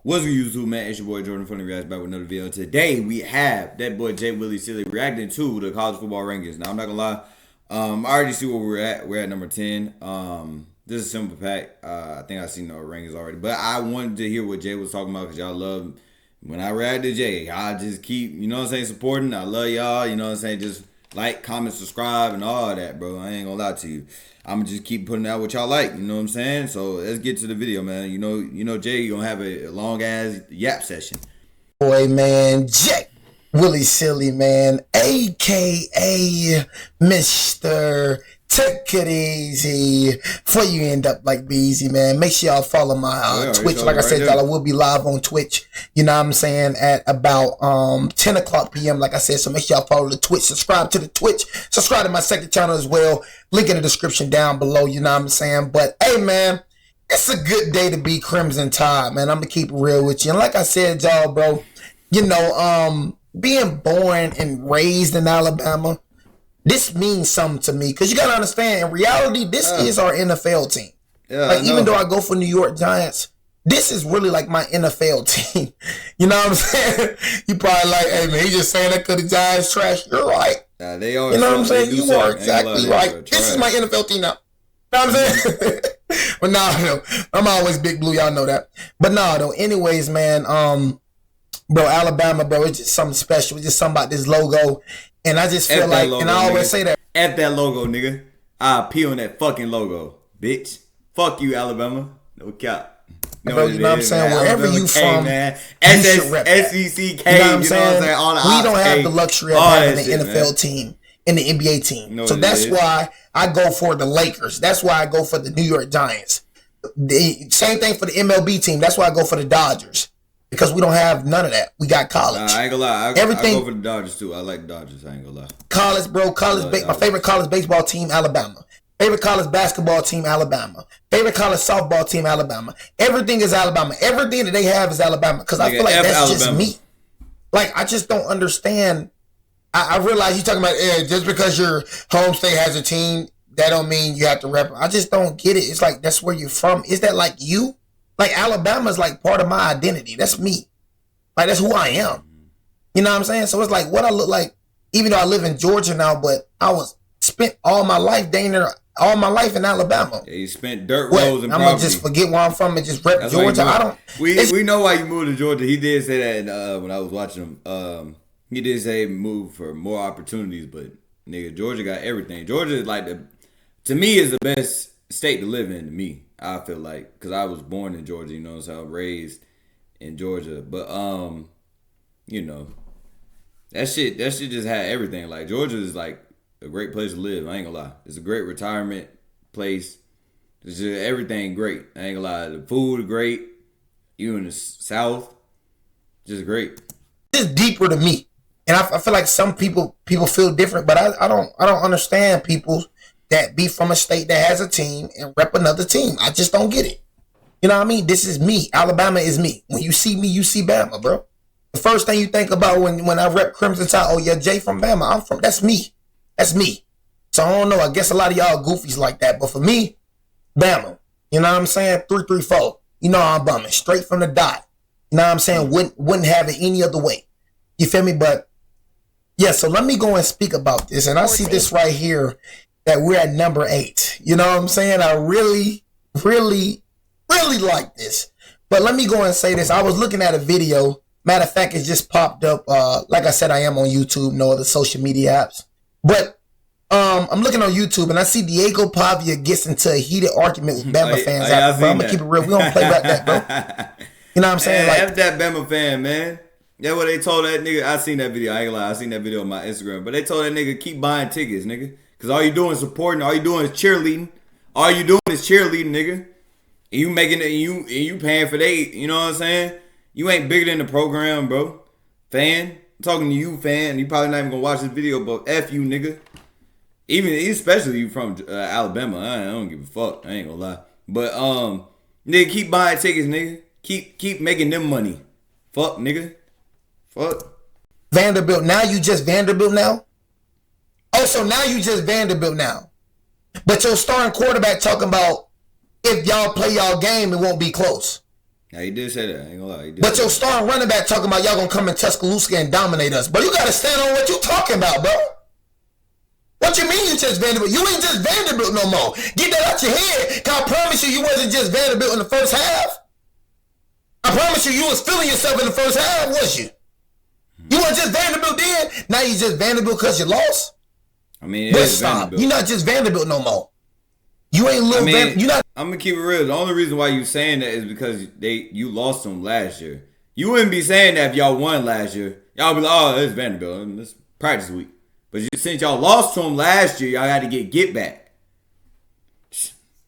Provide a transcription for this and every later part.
What's good, YouTube, man? It's your boy Jordan from the Reacts back with another video. Today we have that boy Jay Willie Silly reacting to the college football rankings. Now I'm not gonna lie, I already see where we're at. We're at number 10. This is a simple pack. I think I seen the rankings already, but I wanted to hear what Jay was talking about because y'all love when I react to Jay. I just keep, you know what I'm saying, supporting. I love y'all. You know what I'm saying, just like, comment, subscribe, and all that, bro. I ain't gonna lie to you. I'm just keep putting out what y'all like. You know what I'm saying? So let's get to the video, man. You know, Jay, you gonna have a long ass yap session. Boy, man, Jay Willie Silly, man, aka Mr. Take It Easy. Before you end up like Beezy, man, make sure y'all follow my Twitch. Like I said, y'all, I will be live on Twitch. You know what I'm saying? At about 10 o'clock p.m. Like I said, so make sure y'all follow the Twitch. Subscribe to the Twitch. Subscribe to my second channel as well. Link in the description down below. You know what I'm saying? But hey, man, it's a good day to be Crimson Tide, man. I'm gonna keep it real with you. And like I said, y'all, bro, you know, being born and raised in Alabama, this means something to me, because you gotta understand, in reality, this is our NFL team. Like, even though I go for New York Giants, this is really like my NFL team. You know what I'm saying? You probably like, hey man, he just saying that because the Giants trash. You're right. They are. You know what I'm saying? You are exactly right. This is my NFL team now. You know what I'm saying? But no, I'm always Big Blue. Y'all know that. But no, though. Anyways, man, bro, Alabama, bro, it's just something special. It's just something about this logo. And I just feel like, and I always say that. F that logo, nigga. I pee on that fucking logo, bitch. Fuck you, Alabama. No cap. Bro, you know what I'm saying? Man. Wherever you from, man. You should rep that. SEC, you know what I'm saying? All the we don't have the luxury of having an NFL team and the NBA team. No, so that's why I go for the Lakers. That's why I go for the New York Giants. The same thing for the MLB team. That's why I go for the Dodgers. Because we don't have none of that. We got college. I ain't gonna lie. I go for the Dodgers too. I like Dodgers. I ain't gonna lie. College, bro. My favorite college baseball team, Alabama. Favorite college basketball team, Alabama. Favorite college softball team, Alabama. Everything is Alabama. Everything that they have is Alabama. Because I feel like that's Alabama. Just me. Like, I just don't understand. I realize you're talking about, just because your home state has a team, that don't mean you have to rep. I just don't get it. It's like, that's where you're from. Is that like you? Like, Alabama's like part of my identity. That's me. Like, that's who I am. You know what I'm saying? So it's like what I look like, even though I live in Georgia now, but I spent all my life all my life in Alabama. Yeah, you spent dirt roads and I'm gonna just forget where I'm from and just rep Georgia. I don't. We know why you moved to Georgia. He did say that when I was watching him. He did say move for more opportunities, but nigga, Georgia got everything. Georgia is like to me is the best state to live in. To me, I feel like, because I was born in Georgia. You know, so I was raised in Georgia. But you know, that shit just had everything. Like, Georgia is like a great place to live. I ain't gonna lie. It's a great retirement place. It's just everything great. I ain't gonna lie. The food is great. You in the South, just great. It's deeper to me, and I feel like some people feel different, but I don't understand people that be from a state that has a team and rep another team. I just don't get it. You know what I mean? This is me. Alabama is me. When you see me, you see Bama, bro. The first thing you think about when I rep Crimson Tide, oh yeah, Jay from Bama. That's me. That's me. So I don't know. I guess a lot of y'all goofies like that. But for me, Bama. You know what I'm saying? 3-3-4. You know I'm bumming. Straight from the dot. You know what I'm saying? Wouldn't have it any other way. You feel me? But yeah, so let me go and speak about this. And I see this right here, that we're at number 8. You know what I'm saying? I really, really, really like this. But let me go and say this. I was looking at a video. Matter of fact, it just popped up. Like I said, I am on YouTube, no other social media apps. But I'm looking on YouTube and I see Diego Pavia gets into a heated argument with Bama fans. I'm gonna keep it real. We don't play like that, bro. You know what I'm saying? Like, F that Bama fan, man. That's what they told that nigga. I seen that video. I ain't gonna lie. I seen that video on my Instagram. But they told that nigga, keep buying tickets, nigga. Because all you doing is supporting. All you doing is cheerleading. All you doing is cheerleading, nigga. And you making it. And you paying for they. You know what I'm saying? You ain't bigger than the program, bro. Fan. I'm talking to you, fan. You probably not even gonna watch this video, but F you, nigga. Especially you from Alabama. I don't give a fuck. I ain't gonna lie. But nigga, keep buying tickets, nigga. Keep making them money. Fuck, nigga. Fuck. Vanderbilt. Now you just Vanderbilt now? Oh, so now you just Vanderbilt now. But your starting quarterback talking about if y'all play y'all game, it won't be close. Yeah, he did say that. I ain't gonna lie. He did But say your that. star running back talking about y'all gonna come in Tuscaloosa and dominate us. But you gotta stand on what you talking about, bro. What you mean you just Vanderbilt? You ain't just Vanderbilt no more. Get that out your head. Cause I promise you wasn't just Vanderbilt in the first half. I promise you was feeling yourself in the first half, was you? You weren't just Vanderbilt then. Now you just Vanderbilt because you lost. I mean, But stop. You're not just Vanderbilt no more. You ain't little you not. I'm gonna keep it real. The only reason why you saying that is because you lost them last year. You wouldn't be saying that if y'all won last year. Y'all be like, oh, it's Vanderbilt. It's practice week. But since y'all lost to them last year, y'all got to get back.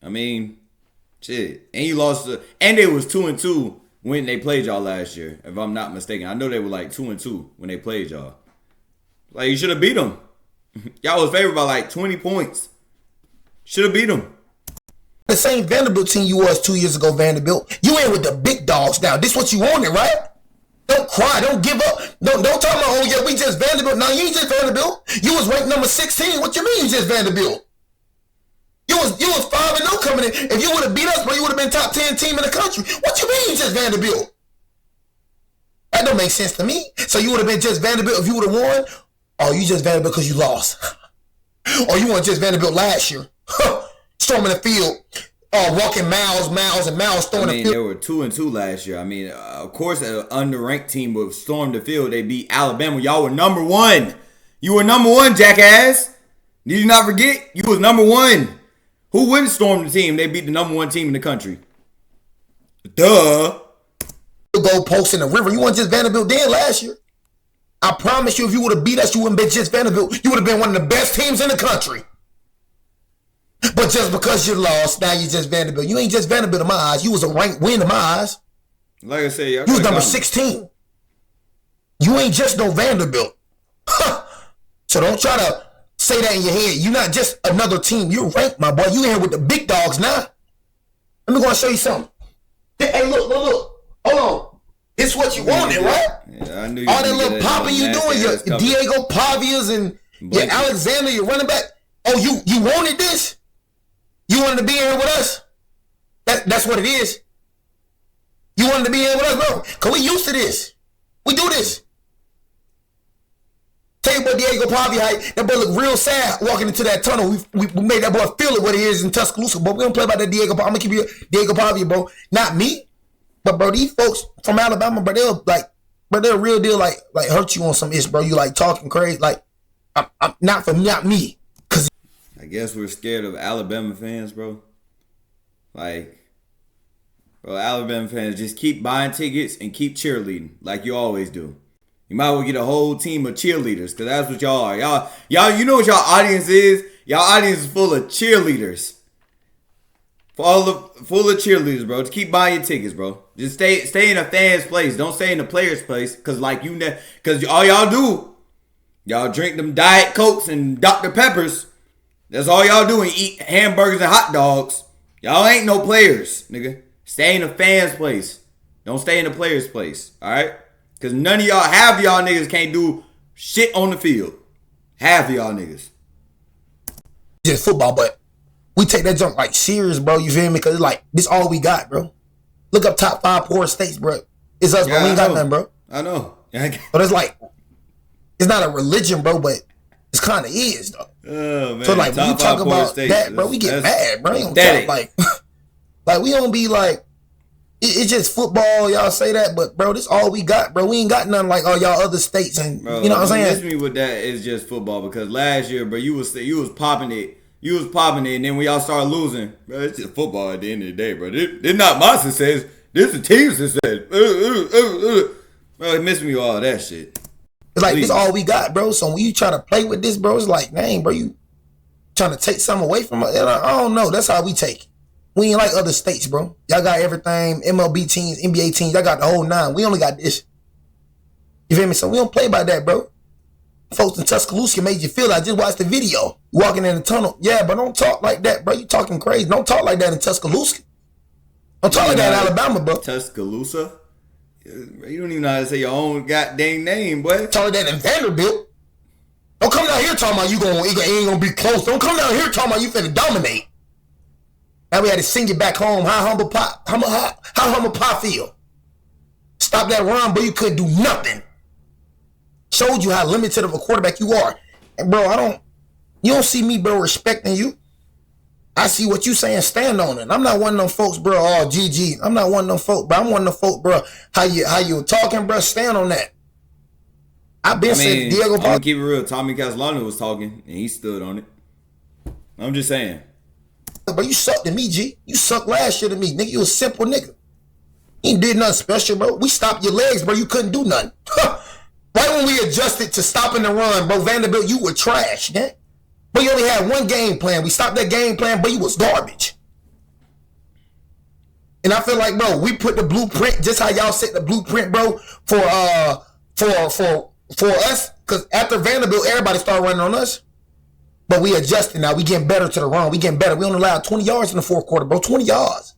I mean, shit. And you lost and they was 2-2 when they played y'all last year, if I'm not mistaken. I know they were like 2-2 when they played y'all. Like, you should have beat them. Y'all was favored by like 20 points. Should have beat them. The same Vanderbilt team you was 2 years ago, Vanderbilt. You ain't with the big dogs now. This what you wanted, right? Don't cry. Don't give up. Don't talk about, oh, yeah, we just Vanderbilt. No, you ain't just Vanderbilt. You was ranked number 16. What you mean you just Vanderbilt? You was 5-0 coming in. If you would have beat us, bro, you would have been top 10 team in the country. What you mean you just Vanderbilt? That don't make sense to me. So you would have been just Vanderbilt if you would have won? Or you just Vanderbilt because you lost? Or you weren't just Vanderbilt last year? Storming the field, walking miles and miles, throwing the field. They were 2-2 last year. I mean, of course, an underranked team would storm the field. They beat Alabama. Y'all were number 1. You were number 1, jackass. Did you not forget? You was number 1. Who wouldn't storm the team? They beat the number 1 team in the country. Duh. Goalposts in the river. You weren't just Vanderbilt then last year. I promise you, if you would have beat us, you wouldn't been just Vanderbilt. You would have been one of the best teams in the country. But just because you lost, now you just Vanderbilt. You ain't just Vanderbilt in my eyes. You was a ranked win in my eyes. Like I said, you was number 16. You ain't just no Vanderbilt. So don't try to say that in your head. You're not just another team. You're ranked, my boy. You in here with the big dogs now. Let me go and show you something. Hey, look. Hold on. This what you wanted, right? Yeah, I knew you. All that little popping you doing, your Diego Pavias and your Alexander, your running back. Oh, you wanted this? You wanted to be here with us? That's what it is. You wanted to be here with us, bro? Because we used to this. We do this. Tell you about Diego Pavia, that boy look real sad walking into that tunnel. We made that boy feel it what it is in Tuscaloosa, but we don't play about that Diego Pavia. I'm going to keep you Diego Pavia, bro. Not me. But, bro, these folks from Alabama, bro, they're real deal, like hurt you on some ish, bro. You, like, talking crazy. Like, I'm not me. I guess we're scared of Alabama fans, bro. Like, bro, Alabama fans, just keep buying tickets and keep cheerleading like you always do. You might as well get a whole team of cheerleaders, because that's what y'all are. Y'all, you know what y'all audience is? Y'all audience is full of cheerleaders. Full of cheerleaders, bro. Just keep buying your tickets, bro. Just stay in a fan's place. Don't stay in the player's place, because because all y'all do, y'all drink them Diet Cokes and Dr. Peppers. That's all y'all do, and eat hamburgers and hot dogs. Y'all ain't no players, nigga. Stay in a fan's place. Don't stay in the player's place, all right? Because none of y'all, half of y'all niggas can't do shit on the field. Half of y'all niggas. Just football, but we take that junk like serious, bro. You feel me? Because it's like, this all we got, bro. Look up top 5 poor states, bro. It's us, bro. We ain't got nothing, bro. I know. But it's like, it's not a religion, bro, but it's kind of is, though. Oh, man. So, like, when you talk about that, bro, we get mad, bro. You don't talk, like, we don't be like, it's just football, y'all say that, but, bro, this all we got, bro. We ain't got nothing like all y'all other states, and bro, you know what I'm saying? Miss me with that is just football, because last year, bro, you was popping it. You was popping it, and then when y'all start losing, bro, it's just football at the end of the day, bro. This not my success. This is the team's success. Bro, it missed me with all that shit. It's like, this all we got, bro. So when you try to play with this, bro, it's like, dang, bro, you trying to take something away from us. I don't know. That's how we take it. We ain't like other states, bro. Y'all got everything, MLB teams, NBA teams. Y'all got the whole 9. We only got this. You feel me? So we don't play by that, bro. Folks in Tuscaloosa made you feel like, just watch the video. Walking in the tunnel. Yeah, but don't talk like that, bro. You talking crazy. Don't talk like that in Tuscaloosa. Don't talk like that in Alabama, bro. Tuscaloosa? You don't even know how to say your own goddamn name, boy. Talk like that in Vanderbilt. Don't come down here talking about it ain't gonna be close. Don't come down here talking about you finna dominate. Now we had to sing it back home. How humble pie feel? Stop that run, but you couldn't do nothing. Showed you how limited of a quarterback you are. And bro, you don't see me, bro, respecting you. I see what you saying, stand on it. I'm not one of them folks, bro, oh, GG. I'm not one of them folks, bro. I'm one of them folks, bro. How you talking, bro, stand on that. Saying Diego I'm gonna keep it real. Tommy Castellano was talking, and he stood on it. I'm just saying. But you sucked to me, G. You sucked last year to me, nigga. You a simple nigga. You ain't did nothing special, bro. We stopped your legs, bro. You couldn't do nothing. Right when we adjusted to stopping the run, bro, Vanderbilt, you were trash, man. But you only had one game plan. We stopped that game plan, but you was garbage. And I feel like, bro, we put the blueprint, just how y'all set the blueprint, bro, for us. Because after Vanderbilt, everybody started running on us. But we adjusted now. We getting better to the run. We getting better. We only allowed 20 yards in the fourth quarter, bro. 20 yards.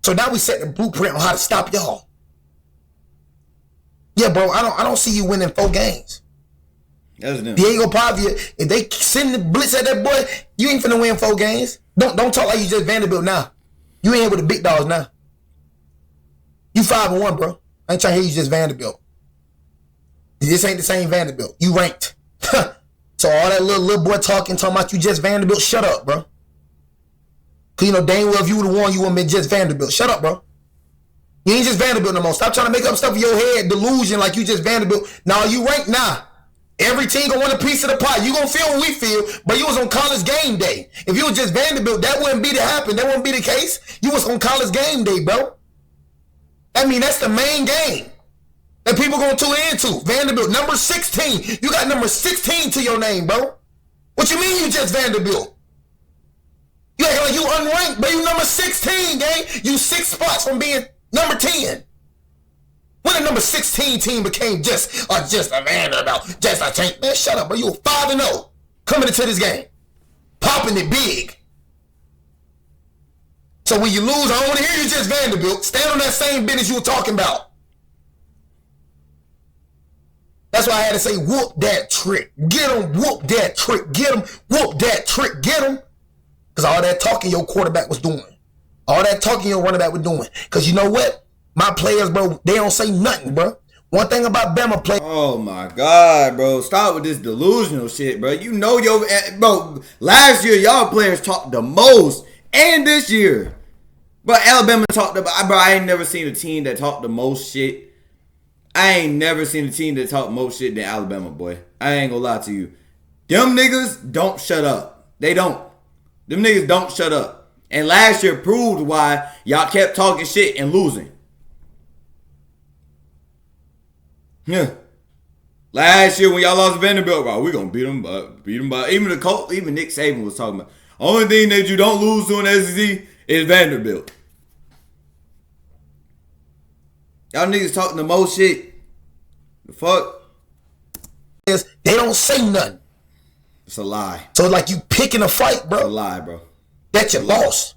So now we set the blueprint on how to stop y'all. Yeah, bro, I don't see you winning 4 games. Diego Pavia, if they send the blitz at that boy, you ain't finna win 4 games. Don't talk like you just Vanderbilt now. You ain't with the big dogs now. You 5-1, bro. I ain't trying to hear you just Vanderbilt. This ain't the same Vanderbilt. You ranked. So all that little boy talking about you just Vanderbilt, shut up, bro. Cause you know dang well if you would have won, you wouldn't been just Vanderbilt. Shut up, bro. You ain't just Vanderbilt no more. Stop trying to make up stuff in your head, delusion like you just Vanderbilt. Now you ranked now. Every team gonna want a piece of the pie. You gonna feel what we feel, but you was on college game day. If you was just Vanderbilt, that wouldn't be to happen. That wouldn't be the case. You was on college game day, bro. I mean, that's the main game that people gonna tune into. Vanderbilt, number 16. You got number 16 to your name, bro. What you mean you just Vanderbilt? You act like you unranked, but you number 16, gang. You 6 spots from being number 10. When the number 16 team became just a Vanderbilt, just a tank. Man, shut up, bro. You were 5-0 coming into this game. Popping it big. So when you lose, I don't want to hear you just Vanderbilt. Stand on that same business you were talking about. That's why I had to say, whoop that trick. Get him, whoop that trick. Get him, whoop that trick. Get him. Because all that talking your quarterback was doing. All that talking your running back was doing. Because you know what? My players, bro, they don't say nothing, bro. One thing about Bama players. Oh, my God, bro. Stop with this delusional shit, bro. You know bro, last year, y'all players talked the most. And this year. But Alabama talked about, bro, I ain't never seen a team that talked the most shit. I ain't never seen a team that talked most shit than Alabama, boy. I ain't gonna lie to you. Them niggas don't shut up. They don't. Them niggas don't shut up. And last year proved why y'all kept talking shit and losing. Yeah. Last year when y'all lost Vanderbilt, bro, we gonna beat them by even the Colts, even Nick Saban was talking about. Only thing that you don't lose to in the SEC is Vanderbilt. Y'all niggas talking the most shit. The fuck? They don't say nothing. It's a lie. So like you picking a fight, bro. It's a lie, bro. That you lost.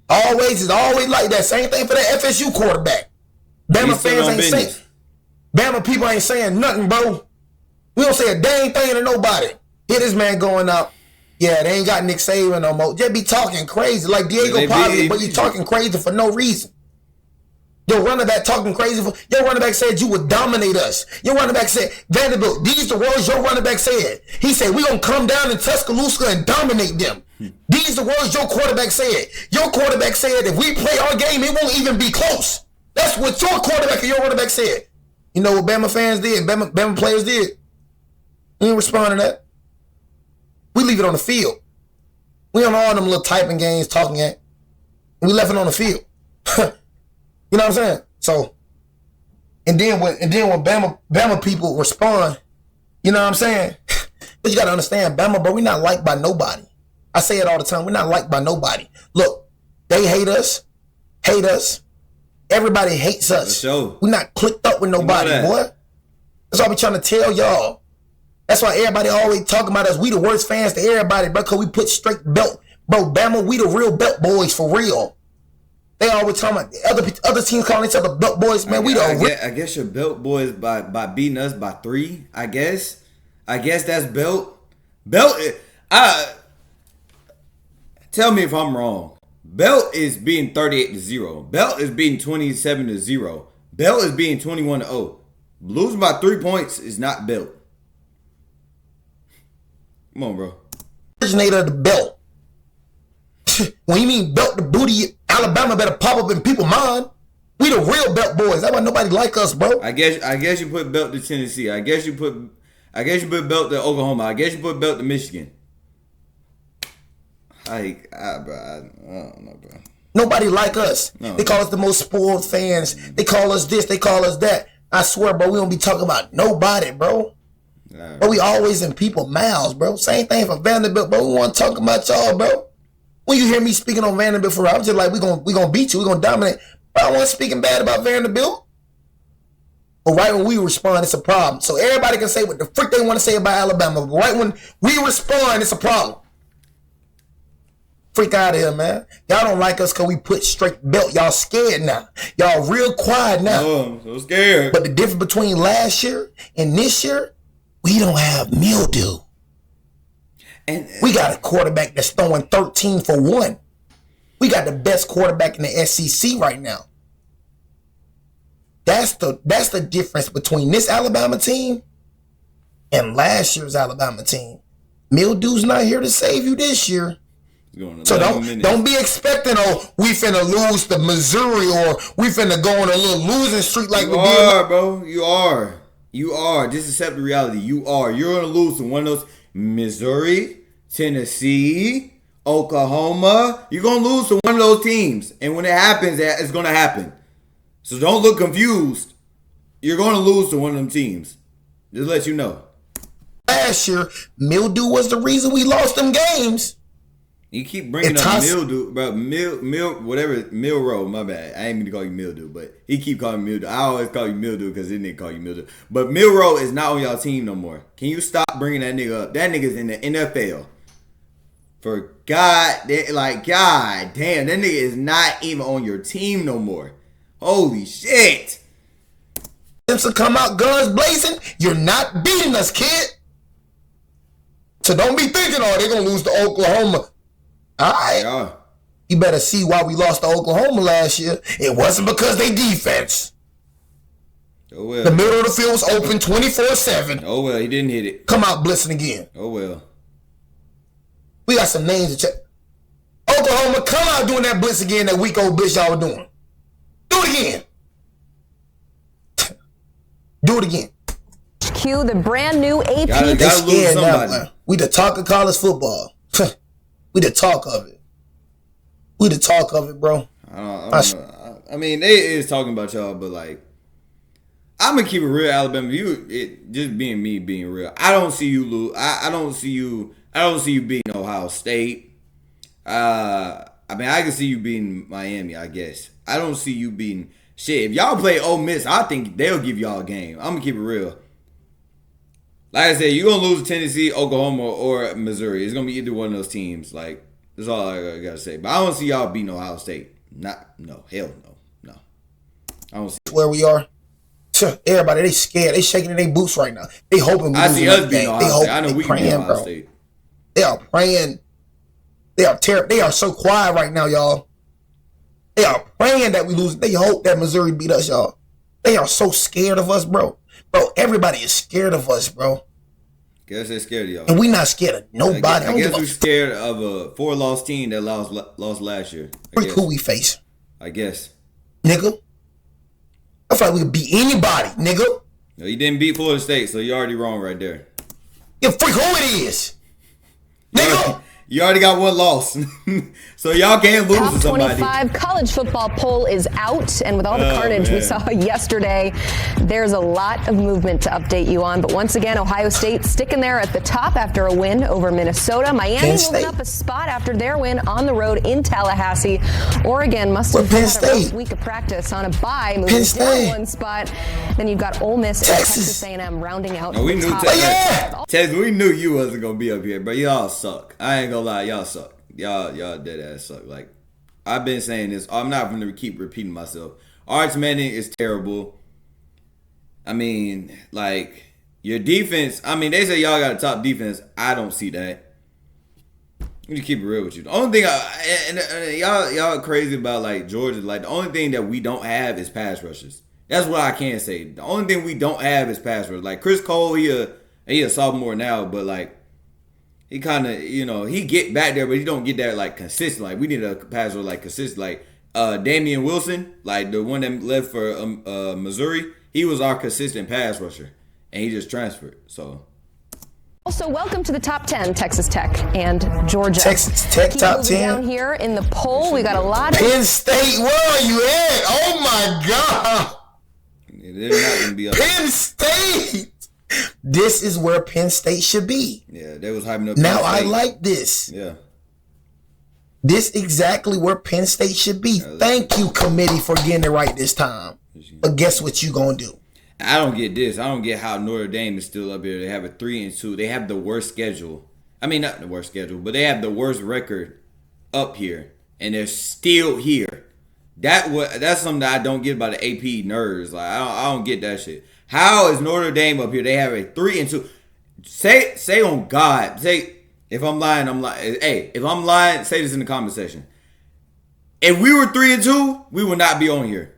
Always is always like that. Same thing for that FSU quarterback. Bama fans ain't saying. Bama people ain't saying nothing, bro. We don't say a dang thing to nobody. Hear this man going out. Yeah, they ain't got Nick Saban no more. Just be talking crazy like Diego Pavia, but you talking crazy for no reason. Your running back talking crazy. Your running back said you would dominate us. Your running back said, Vanderbilt, these the words your running back said. He said, we're going to come down in Tuscaloosa and dominate them. These the words your quarterback said. Your quarterback said, if we play our game, it won't even be close. That's what your quarterback and your running back said. You know what Bama fans did? Bama players did? We didn't respond to that. We leave it on the field. We on all them little typing games talking at. We left it on the field. You know what I'm saying? So, and then when Bama people respond, you know what I'm saying? But you gotta understand, Bama, bro, we not liked by nobody. I say it all the time. We're not liked by nobody. Look, they hate us. Everybody hates us. Sure. We're not clicked up with nobody, boy. That's all we trying to tell y'all. That's why everybody always talking about us. We the worst fans to everybody, bro, because we put straight belt. Bro, Bama, we the real belt boys for real. They always talking about other teams calling each other belt boys, man. I guess you're belt boys by beating us by 3. I guess that's belt. Tell me if I'm wrong. Belt is beating 38-0. Belt is beating 27-0. Belt is beating 21-0. Losing by 3 points is not Belt. Come on, bro. Originator of the belt. When you mean belt the booty, Alabama better pop up in people's mind. We the real belt boys. That's why nobody like us, bro. I guess you put Belt to Tennessee. I guess you put Belt to Oklahoma. I guess you put Belt to Michigan. Bro, I don't know, bro. Nobody like us. No. They call us the most spoiled fans. They call us this. They call us that. I swear, bro, we don't be talking about nobody, bro. Right. But we always in people's mouths, bro. Same thing for Vanderbilt, bro. We want to talk about y'all, bro. When you hear me speaking on Vanderbilt for, I'm just like, we gonna beat you. We gonna dominate. But I wasn't speaking bad about Vanderbilt. But right when we respond, it's a problem. So everybody can say what the frick they want to say about Alabama. But right when we respond, it's a problem. Freak out of here, man. Y'all don't like us because we put straight belt. Y'all scared now. Y'all real quiet now. Oh, I'm so scared. But the difference between last year and this year, we don't have mildew. And We got a quarterback that's throwing 13 for 1. We got the best quarterback in the SEC right now. That's the difference between this Alabama team and last year's Alabama team. Mildew's not here to save you this year. So don't be expecting, we finna lose to Missouri or we finna go on a little losing streak like we did. Bro. You are. Just accept the reality. You are. You're gonna lose to one of those Missouri, Tennessee, Oklahoma. You're gonna lose to one of those teams, and when it happens, it's gonna happen. So don't look confused. You're gonna lose to one of them teams. Just let you know. Last year, mildew was the reason we lost them games. You keep bringing up mildew, bro. Milrow. My bad. I ain't mean to call you mildew, but he keep calling me mildew. I always call you mildew because he didn't call you mildew. But Milrow is not on y'all team no more. Can you stop bringing that nigga up? That nigga's in the NFL. For God damn, that nigga is not even on your team no more. Holy shit. To come out guns blazing, you're not beating us, kid. So don't be thinking, they're gonna lose to Oklahoma. All right. Yeah. You better see why we lost to Oklahoma last year. It wasn't because they defense. Oh well. The middle of the field was open 24/7. Oh well, he didn't hit it. Come out blitzing again. Oh well. We got some names to check. Oklahoma, come out doing that blitz again, that week old blitz y'all were doing. Do it again. Do it again. Cue the brand new AP. Gotta lose somebody. Now, we the talk of college football. We the talk of it. We the talk of it, bro. I don't know. I mean, they is talking about y'all, but I'm gonna keep it real, Alabama. Just being me, being real. I don't see you lose. I don't see you beating Ohio State. I mean, I can see you beating Miami, I guess. I don't see you beating shit. If y'all play Ole Miss, I think they'll give y'all a game. I'm gonna keep it real. Like I said, you're going to lose to Tennessee, Oklahoma, or Missouri. It's going to be either one of those teams. That's all I got to say. But I don't see y'all beating Ohio State. Hell no. I don't see where we are. Everybody, they scared. They shaking in their boots right now. They hoping we I see us beating game. Ohio State. I know we can beat Ohio State. They are praying. They are terrible. They are so quiet right now, y'all. They are praying that we lose. They hope that Missouri beat us, y'all. They are so scared of us, bro. Bro, everybody is scared of us, bro. Guess they're scared of y'all. And we not scared of nobody. I guess we're scared of a 4-loss team that lost last year. Freak who we face. I guess. Nigga. I feel like we could beat anybody, nigga. No, you didn't beat Florida State, so you're already wrong right there. Yeah, freak who it is. Nigga. You already got one loss. So y'all can't lose Top to somebody. 25 college football poll is out, and with all the carnage we saw yesterday, there's a lot of movement to update you on. But once again, Ohio State sticking there at the top after a win over Minnesota. Miami moving up a spot after their win on the road in Tallahassee. Oregon must have had a rough week of practice on a bye, moving down one spot. Then you've got Ole Miss and Texas A&M rounding out we the knew top. Texas, we knew you wasn't gonna be up here, but y'all suck. I ain't gonna lie, y'all suck. Y'all dead ass suck. I've been saying this. I'm not gonna keep repeating myself. Arch Manning is terrible. I mean, your defense. I mean, they say y'all got a top defense. I don't see that. Let me keep it real with you. The only thing, and y'all crazy about like Georgia. Like the only thing that we don't have is pass rushes. That's what I can say. The only thing we don't have is pass rush. Like Chris Cole, he a sophomore now, but like he kind of he get back there, but he don't get that like consistent. Like we need a pass rush like consistent. Like Damian Wilson, like the one that left for Missouri, he was our consistent pass rusher, and he just transferred. So. Also, welcome to the top 10, Texas Tech and Georgia. Texas Tech top 10. Down here in the poll, we got a lot of Penn State. Where are you at? Oh my God. They're not going to be up. Penn State. This is where Penn State should be. Yeah, they was hyping up. Now I like this. Yeah. This exactly where Penn State should be. Thank you, committee, for getting it right this time. But guess what you gonna do? I don't get this. I don't get how Notre Dame is still up here. They have a 3-2. They have the worst schedule. I mean, not the worst schedule, but they have the worst record up here, and they're still here. That's something that I don't get about the AP nerds. Like I don't get that shit. How is Notre Dame up here? They have a 3-2. Say on God. Say if I'm lying, I'm lying. Hey, if I'm lying, say this in the comment section. If we were 3-2, we would not be on here.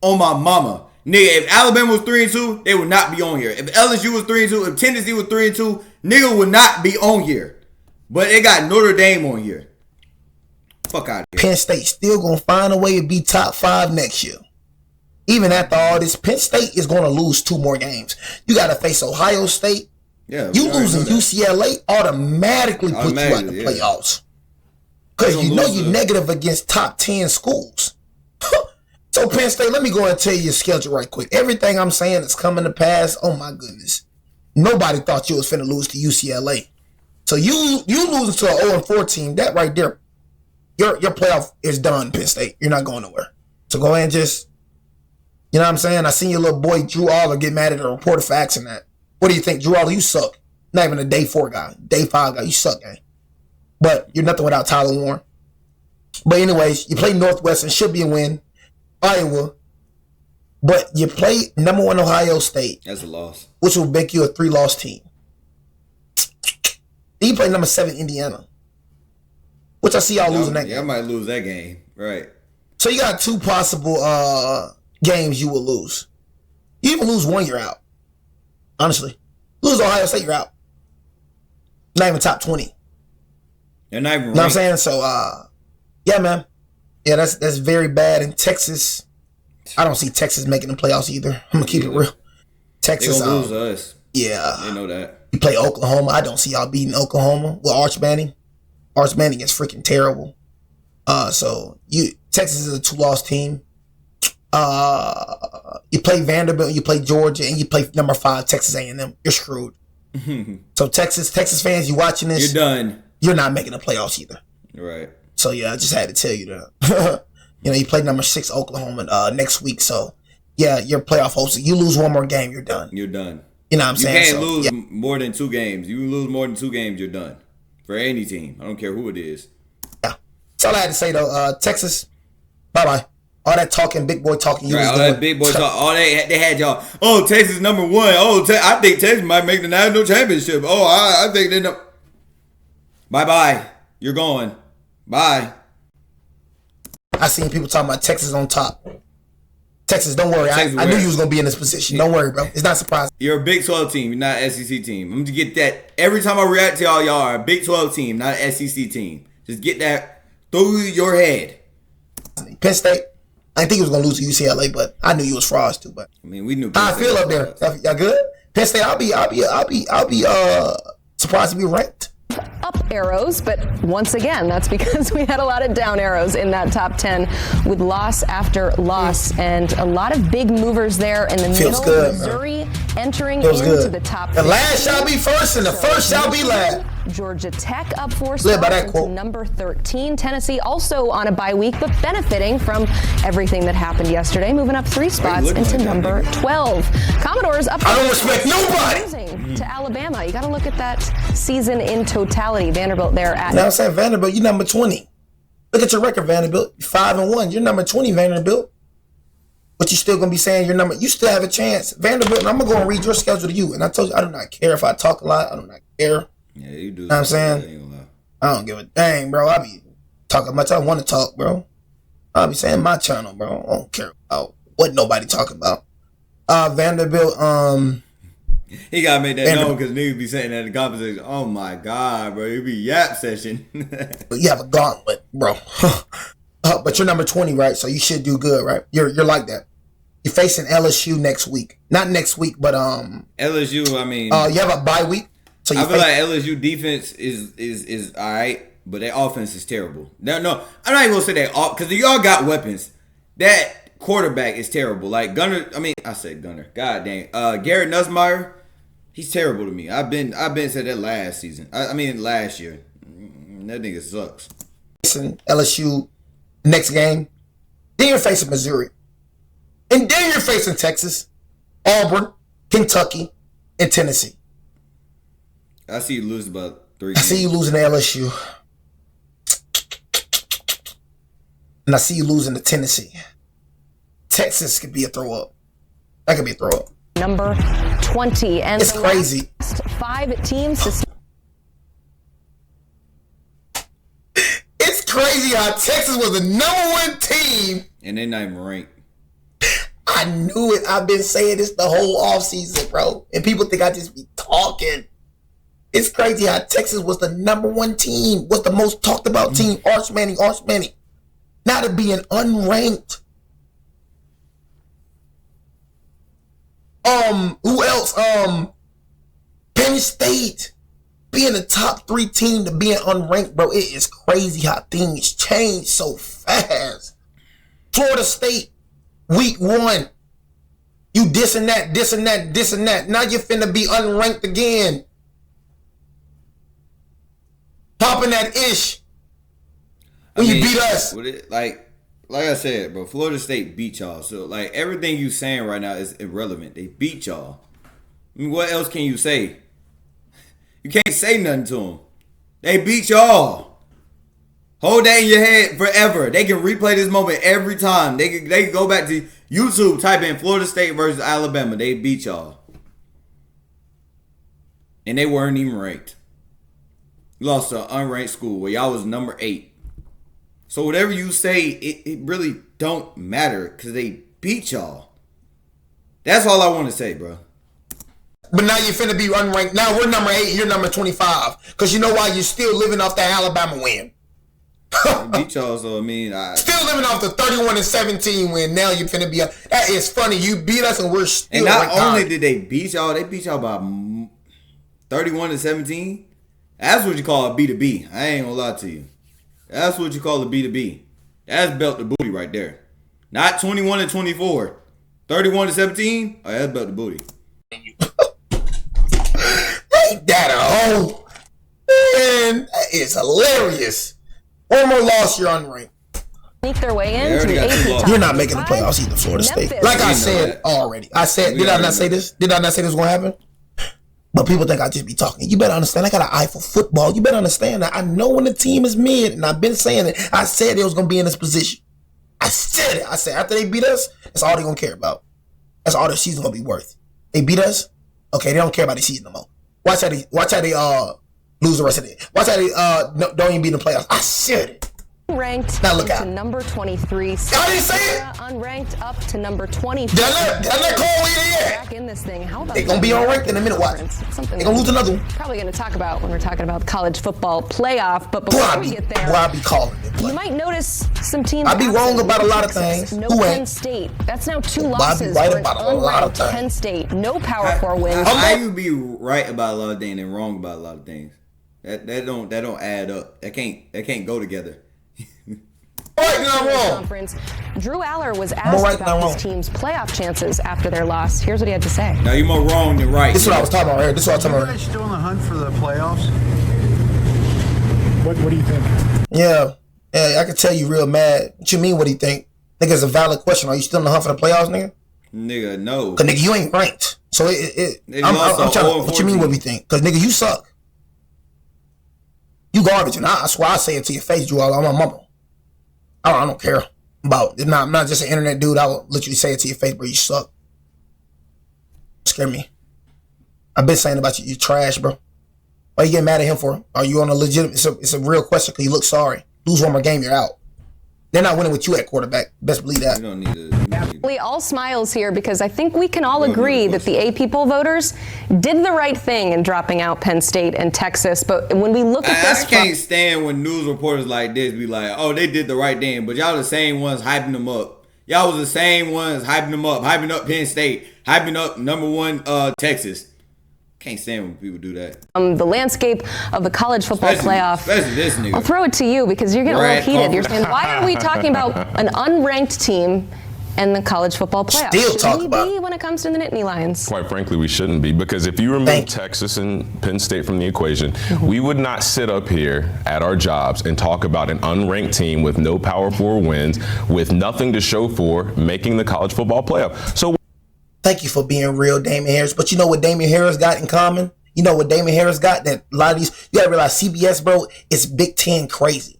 On my mama. Nigga, if Alabama was 3-2, they would not be on here. If LSU was 3-2, if Tennessee was 3-2, nigga would not be on here. But they got Notre Dame on here. Fuck out of here. Penn State still gonna find a way to be top 5 next year. Even after all this, Penn State is gonna lose 2 more games. You gotta face Ohio State. Yeah, you losing UCLA automatically put you out the playoffs. Because you know you're negative against top 10 schools. So Penn State, let me go and tell you your schedule right quick. Everything I'm saying is coming to pass. Oh my goodness. Nobody thought you was finna lose to UCLA. So you losing to an 0-4 team, that right there, your playoff is done, Penn State. You're not going nowhere. So go ahead and just, you know what I'm saying? I seen your little boy Drew Aller get mad at the reporter for asking that. What do you think? Drew Aller, you suck. Not even a day 4 guy. Day 5 guy, you suck, gang. But you're nothing without Tyler Warren. But anyways, you play Northwestern, should be a win. Iowa, but you play number 1 Ohio State. That's a loss. Which will make you a 3-loss team. Then you play number 7 Indiana, which I see y'all losing that game. Yeah, I might lose that game. Right. So you got 2 possible games you will lose. You even lose 1, you're out. Honestly. Lose Ohio State, you're out. Not even top 20. They're not even You know what I'm saying? So, yeah, man. Yeah, that's very bad. In Texas, I don't see Texas making the playoffs either. I'm going to keep it real. Texas. They're going to lose us. Yeah. They know that. You play Oklahoma. I don't see y'all beating Oklahoma with Arch Manning. Arch Manning is freaking terrible. So Texas is a 2-loss team. You play Vanderbilt, you play Georgia, and you play number 5 Texas A&M. You're screwed. So Texas fans, you watching this? You're done. You're not making the playoffs either. Right. So yeah, I just had to tell you that. You play number 6 Oklahoma next week. So yeah, your playoff hopes. You lose 1 more game, you're done. You're done. You know what I'm saying? You can't lose more than 2 games. You lose more than 2 games, you're done. For any team. I don't care who it is. Yeah. That's all I had to say though. Texas, bye-bye. All that talking, big boy talking. You right, was all doing. that big boy talk. All they had y'all. Oh, Texas number 1. Oh, I think Texas might make the national championship. Oh, I think they know. Bye-bye. You're going. Bye. I seen people talking about Texas on top. Texas, don't worry. I knew you was going to be in this position. Don't worry, bro. It's not surprising. You're a Big 12 team. You're not an SEC team. I'm going to get that. Every time I react to y'all are a Big 12 team, not an SEC team. Just get that through your head. Penn State, I didn't think he was going to lose to UCLA, but I knew you was frauds too. But I mean, we knew. How I feel up there? Y'all good? Penn State, I'll be surprised to be ranked. Up arrows, but once again, that's because we had a lot of down arrows in that top 10 with loss after loss and a lot of big movers there in the Feels middle. good, Missouri entering Feels into good. the top 10. The last shall be first and the first shall be last. Georgia Tech up 4 Live by spots that into quote. number 13. Tennessee also on a bye week, but benefiting from everything that happened yesterday, moving up 3 spots into like number 12. Commodores up. I don't respect nobody. Losing to Alabama. You got to look at that season in totality. Vanderbilt there at. Now I'm saying Vanderbilt, you're number 20. Look at your record, Vanderbilt. 5-1. You're number 20, Vanderbilt. But you're still gonna be saying your number. You still have a chance, Vanderbilt. And I'm gonna go and read your schedule to you. And I told you I do not care if I talk a lot. I do not care. Yeah, you do. Know what I'm saying? I don't give a dang, bro. I be talking much I want to talk, bro. I'll be saying my channel, bro. I don't care about what nobody talking about. Vanderbilt, He gotta make that known because niggas be saying that in the conversation. Oh my god, bro. It be yap session. you have a gauntlet, bro. But you're number 20, right? So you should do good, right? You're like that. You're facing LSU next week. Not next week, but LSU, I mean, you have a bye week. So you I feel like LSU defense is all right, but their offense is terrible. No, I'm not even gonna say that because y'all got weapons. That quarterback is terrible. Like Gunner, I said Gunner. God dang, Garrett Nussmeier, he's terrible to me. I've been said that last season. Last year. That nigga sucks. Facing LSU next game. Then you're facing Missouri. And then you're facing Texas, Auburn, Kentucky, and Tennessee. I see you lose about 3 I games. see you losing to LSU. And I see you losing to Tennessee. Texas could be a throw up. That could be a throw up. Number 20. And It's crazy. last 5 teams to It's crazy how Texas was the number 1 team. And they're not even ranked. I knew it. I've been saying this the whole offseason, bro. And people think I just be talking. It's crazy how Texas was the number 1 team, was the most talked about team. Arch Manning. Now to being unranked. Who else? Penn State being the top 3 team to being unranked, bro. It is crazy how things change so fast. Florida State, week 1. You this and that. Now you're finna be unranked again. Popping that ish. When you beat us. Like I said, bro, Florida State beat y'all. So, like, everything you saying right now is irrelevant. They beat y'all. What else can you say? You can't say nothing to them. They beat y'all. Hold that in your head forever. They can replay this moment every time. They can go back to YouTube, type in Florida State versus Alabama. They beat y'all. And they weren't even ranked. You lost to an unranked school where y'all was number 8. So whatever you say, it really don't matter because they beat y'all. That's all I want to say, bro. But now you're finna be unranked. Now we're number 8 and you're number 25. Because you know why? You're still living off that Alabama win. They beat y'all, so still living off the 31-17 win. Now you're finna be that is funny. You beat us and we're still. And not only did they beat y'all by 31-17. That's what you call a B2B. I ain't gonna lie to you. That's what you call a B2B. That's belt to booty right there. Not 21-24. 31-17. Oh, that's belt to booty. Ain't that a hoe? Man, that is hilarious. One more loss, you're unranked. sneak their way They already into got the two AP losses. top You're not making the 25. playoffs either, Florida State. Memphis. Like I We know said that. already. We Did I already not say know. this? Did I not say this was gonna happen? But people think I just be talking. You better understand. I got an eye for football. You better understand that. I know when the team is mid, and I've been saying it. I said they was gonna be in this position. I said it. I said after they beat us, that's all they gonna care about. That's all their season gonna be worth. They beat us. Okay, they don't care about the season no more. Watch how they lose the rest of it. Watch how they don't even beat the playoffs. I said it. Ranked Now look to out. number 23. I didn't say it. Unranked up to number 24. Did I not call where they at? Back in this thing. How about They gonna be unranked in a minute. Watch. It's something They gonna lose another one. probably going to talk about when we're talking about the college football playoff. But Boy, before we get there, I be calling it. you might notice some teams. I be wrong absent. about a lot of Texas, things. No Who Penn ain't? State. That's now 2 I be losses right for an about a lot of unranked things. Penn State. No Power 4 wins. How you be right about a lot of things and wrong about a lot of things? That don't add up. That can't go together. Right, then I'm wrong. Conference. Drew Aller was More asked right than about wrong. his team's playoff chances after their loss. Here's what he had to say. Now you're more wrong than right. This is what I was talking about right here. This is what I was Are talking you about. guys still in the hunt for the playoffs? What do you think? Yeah, I can tell you real mad. What you mean? What do you think? Nigga, it's a valid question. Are you still in the hunt for the playoffs, nigga? Nigga, no. Cause nigga, you ain't ranked. So They I'm lost trying to to. What you mean? 0-14. What we think? Cause nigga, you suck. You garbage, and I swear I say it to your face, Drew. I'm a mama. I don't care about. I'm not just an internet dude. I will literally say it to your face, bro. You suck. Scare me. I've been saying about you. You trash, bro. Why you getting mad at him for? Are you on a legitimate? It's a real question because you look sorry. Lose one more game, you're out. They're not winning with you at quarterback. Best believe that. You don't need to. All smiles here because I think we can all agree that the AP poll voters did the right thing in dropping out Penn State and Texas. But when we look at this, I can't stand when news reporters like this be like, "Oh, they did the right thing," but y'all the same ones hyping them up. Y'all was the same ones hyping them up, hyping up Penn State, hyping up #1 Texas. Can't stand when people do that. The landscape of the college football playoff. Especially this nigga. I'll throw it to you because you're getting a little heated. You're saying, why are we talking about an unranked team and the college football playoff? Still talk about Should we be when it comes to the Nittany Lions? Quite frankly, we shouldn't be, because if you remove Texas and Penn State from the equation, we would not sit up here at our jobs and talk about an unranked team with no Power 4 wins, with nothing to show for making the college football playoff. So. Thank you for being real, Damian Harris. But you know what Damian Harris got in common? You know what Damian Harris got? That a lot of these, you gotta realize CBS, bro, is Big Ten crazy.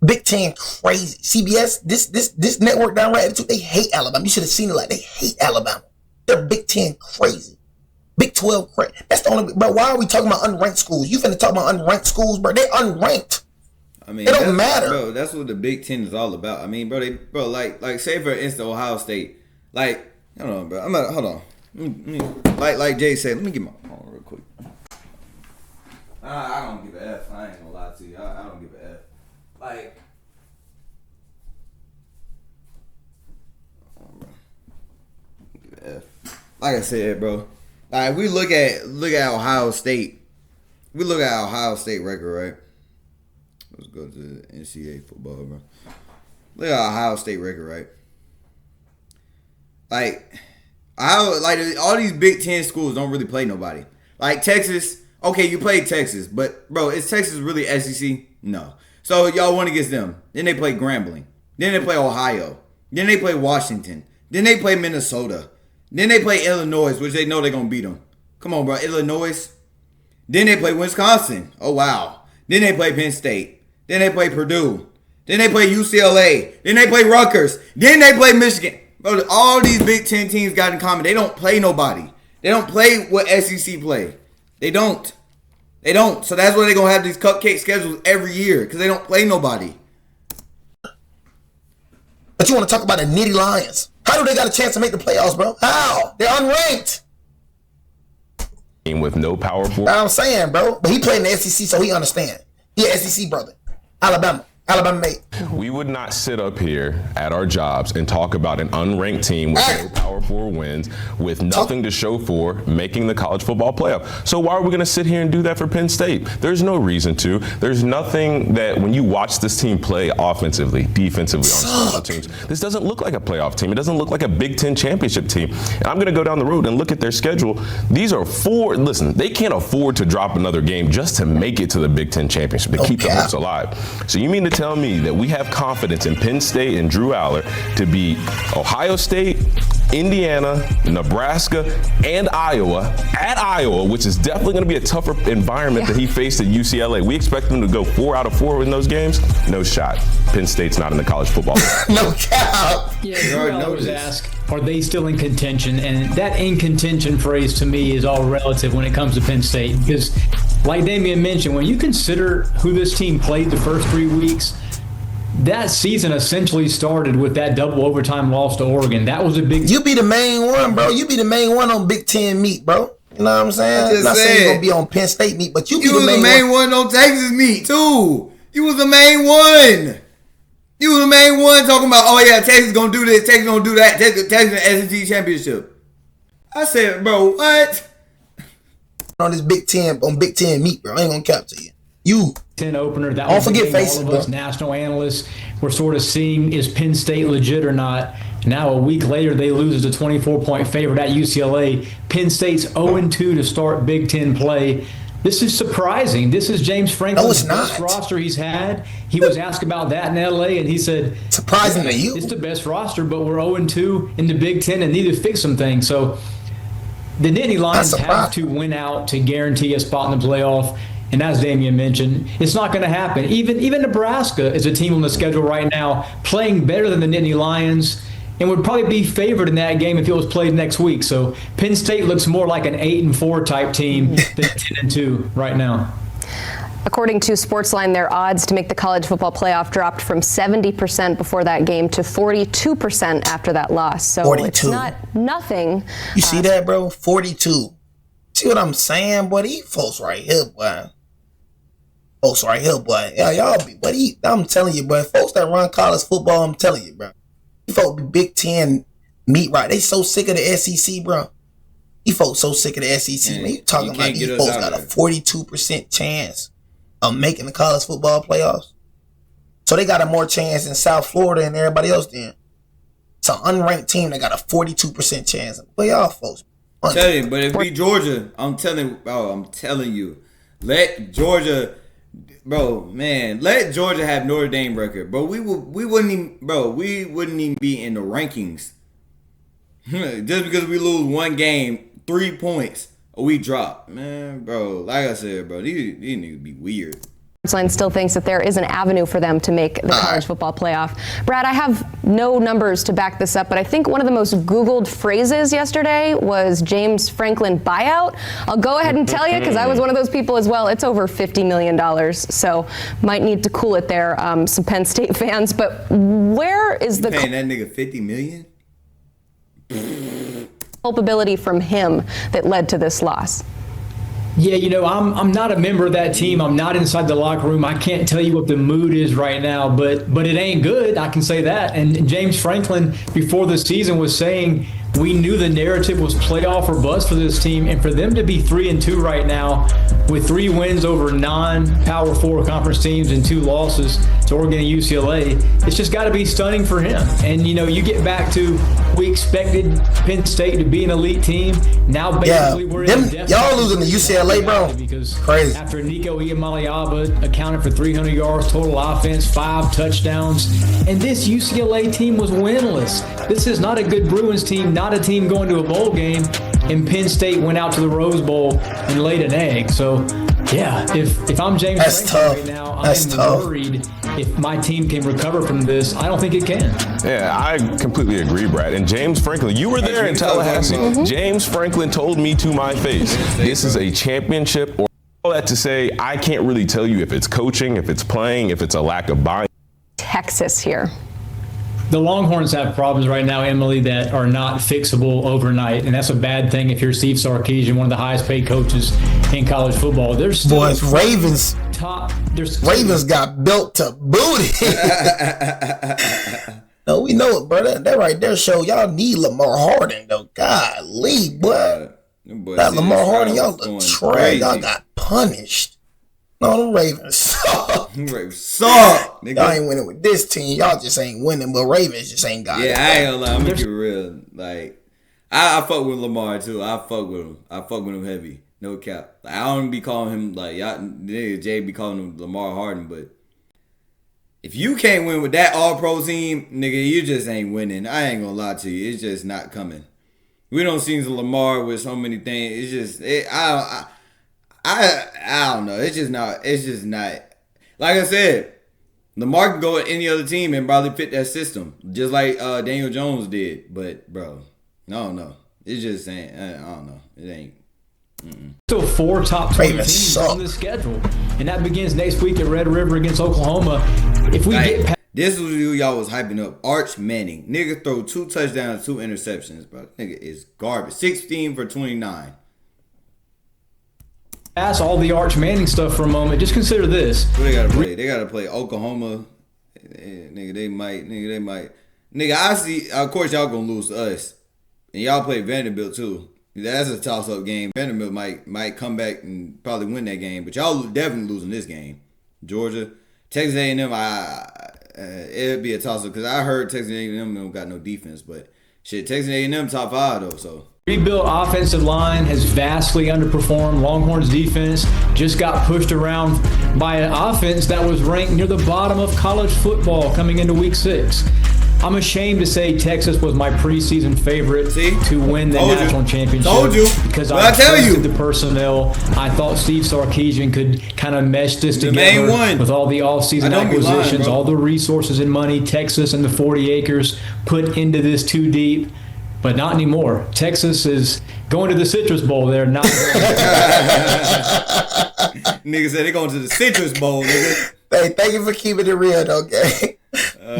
Big Ten crazy. CBS, this network down right attitude, they hate Alabama. You should have seen it, like they hate Alabama. They're Big Ten crazy. Big 12 crazy. That's the only, bro, why are we talking about unranked schools? You finna talk about unranked schools, bro. They're unranked. I mean, it don't matter. Bro, that's what the Big Ten is all about. I mean, bro, like say for instance, Ohio State, like, hold on, bro. Hold on. Like Jay said, let me get my phone real quick. I don't give a F. I ain't gonna lie to you. I don't give a F. Like, give a F. Like I said, bro. Like, we look at Ohio State. We look at Ohio State record, right? Let's go to the NCAA football, bro. Look at Ohio State record, right? Like all these Big Ten schools don't really play nobody. Like Texas, okay, you play Texas, but bro, is Texas really SEC? No. So y'all won against them. Then they play Grambling. Then they play Ohio. Then they play Washington. Then they play Minnesota. Then they play Illinois, which they know they're gonna beat them. Come on, bro, Illinois. Then they play Wisconsin. Oh wow. Then they play Penn State. Then they play Purdue. Then they play UCLA. Then they play Rutgers. Then they play Michigan. Bro, all these Big Ten teams got in common. They don't play nobody. They don't play what SEC play. They don't. They don't. So that's why they're going to have these cupcake schedules every year, because they don't play nobody. But you want to talk about the Nittany Lions. How do they got a chance to make the playoffs, bro? How? They're unranked. With no Power 4. I'm saying, bro. But he played in the SEC, so he understand. He an SEC brother. Alabama mate. We would not sit up here at our jobs and talk about an unranked team with no Power 4 wins, with nothing to show for making the college football playoff. So why are we going to sit here and do that for Penn State? There's no reason to. There's nothing that when you watch this team play offensively, defensively, on special teams, this doesn't look like a playoff team. It doesn't look like a Big Ten championship team. And I'm going to go down the road and look at their schedule. These are listen, they can't afford to drop another game just to make it to the Big Ten championship, to keep the hopes alive. So you mean to tell me that we have confidence in Penn State and Drew Aller to beat Ohio State, Indiana, Nebraska, and Iowa at Iowa, which is definitely going to be a tougher environment that he faced at UCLA. We expect them to go 4 out of 4 in those games. No shot. Penn State's not in the college football. No cap. Yeah, you always ask, are they still in contention? And that in contention phrase to me is all relative when it comes to Penn State, because like Damian mentioned, when you consider who this team played the first 3 weeks, that season essentially started with that double overtime loss to Oregon. That was a big. You be the main one, bro. You be the main one on Big Ten meat, bro. You know what I'm saying? I'm not saying you're gonna be on Penn State meat, but you was the main one on Texas meat too. You was the main one. You was the main one talking about, oh yeah, Texas gonna do this, Texas gonna do that, Texas the SEC championship. I said, bro, what? On this Big Ten meat, bro. I ain't gonna cap to you. You 10 opener. That don't forget all of us national analysts were sort of seeing, is Penn State legit or not? Now a week later they lose as a 24-point favorite at UCLA. Penn State's 0-2 to start Big Ten play. This is surprising. This is James Franklin's best roster he's had. He was asked about that in LA, and he said, surprising to you. It's the best roster, but we're 0-2 in the Big Ten and need to fix some things. So the Nittany Lions have to win out to guarantee a spot in the playoff. And as Damian mentioned, it's not going to happen. Even Nebraska is a team on the schedule right now playing better than the Nittany Lions. and would probably be favored in that game if it was played next week. So Penn State looks more like an 8-4 type team than 10-2 right now. According to Sportsline, their odds to make the college football playoff dropped from 70% before that game to 42% after that loss. So 42. It's not nothing. You see that, bro? 42. See what I'm saying, boy? These folks right here, boy. Folks right here, boy. Yeah, y'all be, but I'm telling you, bro. Folks that run college football, I'm telling you, bro. These folks be Big Ten meat right. They so sick of the SEC, bro. These folks so sick of the SEC. Man, you talking about these folks got a 42% chance of making the college football playoffs. So they got a more chance in South Florida than everybody else then. It's an unranked team that got a 42% chance of playoff, folks. I'm telling you, but if we Georgia, I'm telling you, let Georgia, let Georgia have Notre Dame record, bro. We wouldn't even be in the rankings. Just because we lose one game, 3 points, we drop, man, bro. Like I said, bro, these niggas be weird. Sportsline still thinks that there is an avenue for them to make the college football playoff. Brad, I have no numbers to back this up, but I think one of the most Googled phrases yesterday was James Franklin buyout. I'll go ahead and tell you, because I was one of those people as well. It's over $50 million, so might need to cool it there, some Penn State fans. But where is the paying that nigga $50 million? culpability from him that led to this loss? Yeah, I'm not a member of that team. I'm not inside the locker room. I can't tell you what the mood is right now, but it ain't good. I can say that. And James Franklin, before the season, was saying we knew the narrative was playoff or bust for this team, and for them to be 3-2 right now with 3 wins over non-Power 4 conference teams and 2 losses to Oregon and UCLA, it's just got to be stunning for him. And you get back to, we expected Penn State to be an elite team. Now basically we're in deficit. Y'all losing to UCLA, bro. Because crazy. After Nico Iamaleava accounted for 300 yards total offense, 5 touchdowns, and this UCLA team was winless. This is not a good Bruins team, not a team going to a bowl game, and Penn State went out to the Rose Bowl and laid an egg. So, yeah, if I'm James Franklin right now, I'm worried if my team can recover from this. I don't think it can. Yeah, I completely agree, Brad. And James Franklin, you were there in Tallahassee. Mm-hmm. James Franklin told me to my face, this is a championship. Or all that to say, I can't really tell you if it's coaching, if it's playing, if it's a lack of buy-in. Texas here. The Longhorns have problems right now, Emily, that are not fixable overnight, and that's a bad thing if you're Steve Sarkisian, one of the highest-paid coaches in college football. There's still Ravens got built to booty. No, we know it, brother. That right there show y'all need Lamar Harden, though. Golly, boy. That Lamar Harden, y'all look trash. Y'all got punished. No, the Ravens suck. Nigga. Y'all ain't winning with this team. Y'all just ain't winning, but Ravens just ain't got it. Yeah, I ain't gonna lie. I'm gonna keep it real. Like, I fuck with Lamar, too. I fuck with him. I fuck with him heavy. No cap. Like, I don't be calling him, like, y'all, nigga, Jay be calling him Lamar Harden, but if you can't win with that all-pro team, nigga, you just ain't winning. I ain't gonna lie to you. It's just not coming. We don't see Lamar with so many things. It's just, I don't know. It's just not. Like I said, Lamar can go at any other team and probably fit that system, just like Daniel Jones did. But bro, I don't know. It just ain't. I don't know. It ain't. Still 4 top 20 teams on the schedule, and that begins next week at Red River against Oklahoma. If we get past, this was who y'all was hyping up. Arch Manning, nigga, throw 2 touchdowns, 2 interceptions, bro. Nigga is garbage. 16 for 29. Pass all the Arch Manning stuff for a moment. Just consider this. What they gotta play? They gotta play Oklahoma. Nigga, they might. Nigga, I see. Of course, y'all gonna lose to us, and y'all play Vanderbilt too. That's a toss-up game. Vanderbilt might come back and probably win that game, but y'all definitely losing this game. Georgia, Texas A&M, it'd be a toss-up because I heard Texas A&M don't got no defense, but shit, Texas A&M top 5 though, so. Rebuilt offensive line has vastly underperformed. Longhorns defense just got pushed around by an offense that was ranked near the bottom of college football coming into week 6. I'm ashamed to say Texas was my preseason favorite to win the national championship. Told you. Because I tell you, the personnel. I thought Steve Sarkisian could kind of mesh this the together main one. with all the offseason acquisitions, all the resources and money Texas and the 40 acres put into this too deep. But not anymore. Texas is going to the Citrus Bowl. They're not. Nigga said they're going to the Citrus Bowl, nigga. Hey, thank you for keeping it real, though, okay?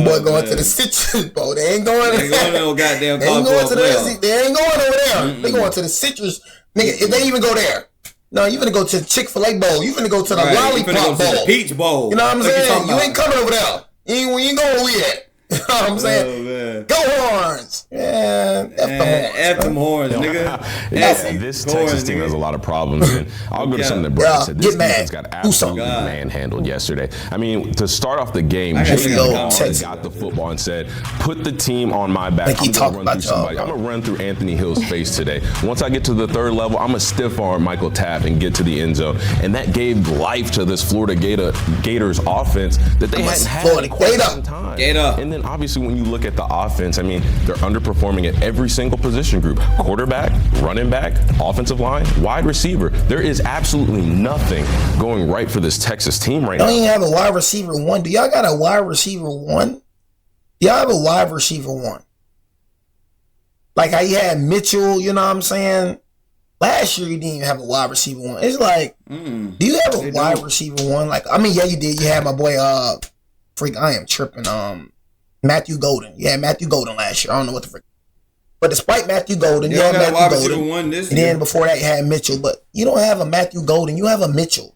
Boy, going to the Citrus Bowl. They ain't going. They ain't going to no goddamn They ain't going to playoff. They ain't going over there. They going to the Citrus. Nigga, if they even go there. No, you finna go to the Chick-fil-A Bowl. You finna go to the Lollipop Bowl. To the Peach Bowl. You know what I'm saying? You ain't coming over there. You ain't going where we at. You know what I'm saying? Go Horns! Yeah, F them horns, nigga. This Texas team has a lot of problems, and I'll go to something that Brad said. This defense got absolutely manhandled yesterday. I mean, to start off the game, Jay got the football and said, "Put the team on my back. I'm gonna run through somebody. I'm gonna run through Anthony Hill's face today. Once I get to the third level, I'm gonna stiff arm Michael Tapp and get to the end zone." And that gave life to this Florida Gators offense that they hadn't had in quite some time. And then obviously when you look at the offense, I mean, they're underperforming at every single position group. Quarterback, running back, offensive line, wide receiver. There is absolutely nothing going right for this Texas team right now. Don't even have a wide receiver one. Do y'all got a wide receiver one? Do y'all have a wide receiver one? Like how you had Mitchell, you know what I'm saying? Last year you didn't even have a wide receiver one. It's like, do you have a wide receiver one? Like, I mean, yeah, you did. You had my boy, I am tripping. Matthew Golden. You had Matthew Golden last year. I don't know what the frick. But despite Matthew Golden, you had Matthew Golden. One this and then before that, you had Mitchell. But you don't have a Matthew Golden. You have a Mitchell.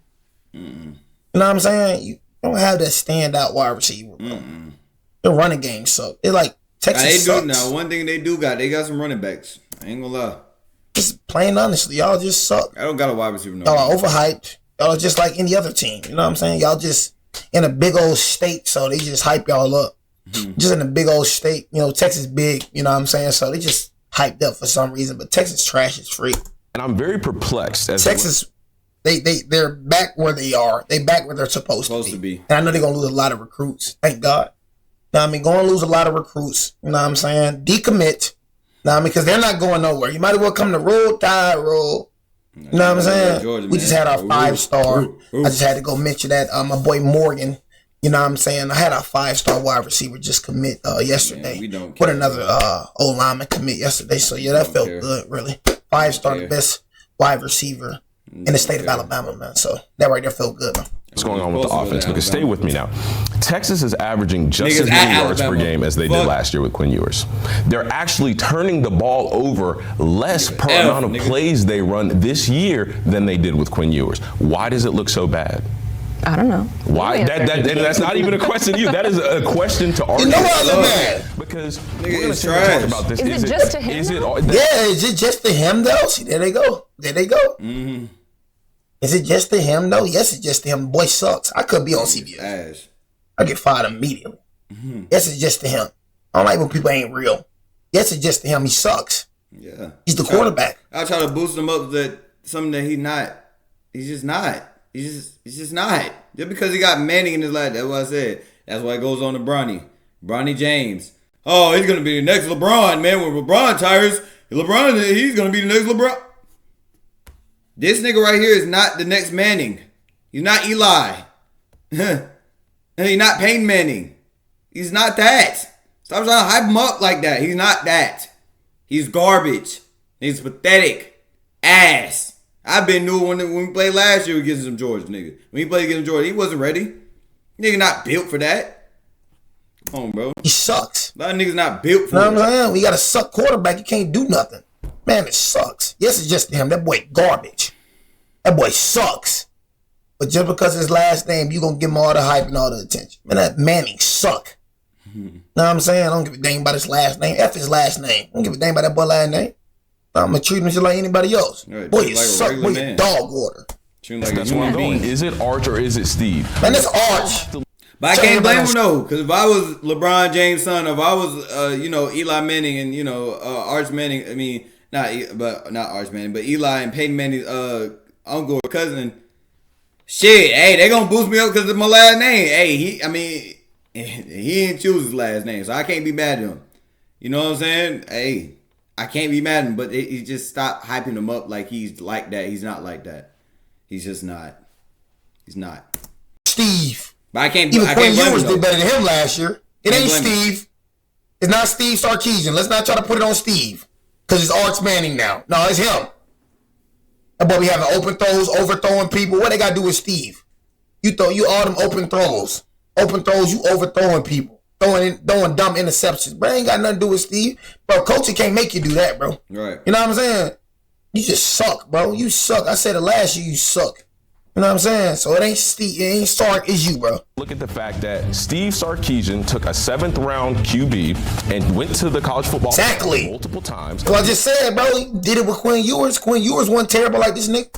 You know what I'm saying? You don't have that standout wide receiver. The running game suck. They're like Texas sucks. Now, one thing they got some running backs. I ain't gonna lie. Just plain honestly, y'all just suck. I don't got a wide receiver. Y'all are overhyped. Y'all are just like any other team. You know what I'm saying? Y'all just in a big old state, so they just hype y'all up. Just in a big old state, you know, Texas big, you know what I'm saying? So they just hyped up for some reason, but Texas trash is free. And I'm very perplexed. Texas, they're back where they are. They back where they're supposed to be. And I know they're going to lose a lot of recruits. Thank God. Now, I mean, going to lose a lot of recruits. You know what I'm saying? Decommit. Now, I mean, because they're not going nowhere. You might as well come to Roll Tide Roll. You know what I'm saying? Georgia, we just had our 5-star. I just had to go mention that. My boy Morgan. You know what I'm saying? I had a 5-star wide receiver just commit yesterday. Put another old lineman commit yesterday. So, yeah, that felt good, really. 5-star, the best wide receiver in the state of Alabama, man. So, that right there felt good, man. What's going on with the offense? Because stay with me now. Texas is averaging just as many yards per game as they did last year with Quinn Ewers. They're actually turning the ball over less per amount of plays they run this year than they did with Quinn Ewers. Why does it look so bad? I don't know. Why? That's not even a question to you. That is a question to argue. You know why I'm mad? Because we're going to talk about this. Is it just to him? Is it just to him, though? See, there they go. Mm-hmm. Is it just to him, though? Yes, it's just to him. Boy sucks. I could be on CBS. I get fired immediately. Yes, it's just to him. I don't like when people ain't real. Yes, it's just to him. He sucks. Yeah. He's the quarterback. I'll try to boost him up that something that he's not. He's just not. He's just not. Just because he got Manning in his life, that's what I said. That's why it goes on to Bronny James. Oh, he's gonna be the next LeBron, man. When LeBron tires, he's gonna be the next LeBron. This nigga right here is not the next Manning. He's not Eli. He's not Peyton Manning. He's not that. Stop trying to hype him up like that. He's not that. He's garbage. He's pathetic. Ass. I've been new when we played last year against some Georgia nigga. When he played against Georgia, he wasn't ready. Nigga not built for that. Come on, bro. He sucks. A lot of niggas not built for that. What I'm saying? We got a suck quarterback. You can't do nothing. Man, it sucks. Yes, it's just him. That boy garbage. That boy sucks. But just because his last name, you gonna give him all the hype and all the attention. Man, that Manning suck. Know what I'm saying? I don't give a damn about his last name. F his last name. I don't give a damn about that boy last name. I'm gonna treat him just like anybody else. Right, boy, you suck. Boy, you dog water. Like that's where I'm going. Is it Arch or is it Steve? Man, it's Arch. But I can't blame him though, because if I was LeBron James' son, if I was, Eli Manning and Arch Manning, I mean, not Arch Manning, but Eli and Peyton Manning's uncle or cousin. Shit, hey, they gonna boost me up because of my last name. Hey, And he didn't choose his last name, so I can't be mad at him. You know what I'm saying? Hey, I can't be mad at him, but he just stopped hyping him up like he's like that. He's not like that. He's just not. He's not. Steve. But I can't. Even I Quinn can't Ewers blame did him, better than him last year. It ain't blame him. Steve. It's not Steve Sarkisian. Let's not try to put it on Steve because it's Arch Manning now. No, it's him. That boy be having open throws, overthrowing people. What they got to do with Steve? You all them open throws. Open throws, you overthrowing people. Throwing dumb interceptions. Bro, ain't got nothing to do with Steve. Bro, coaching can't make you do that, bro. Right. You know what I'm saying? You just suck, bro. You suck. I said it last year, you suck. You know what I'm saying? So it ain't Steve, it ain't Sark, it's you, bro. Look at the fact that Steve Sarkisian took a 7th round QB and went to the college football Exactly. multiple times. So I just said, bro, he did it with Quinn Ewers. Quinn Ewers wasn't terrible like this nigga.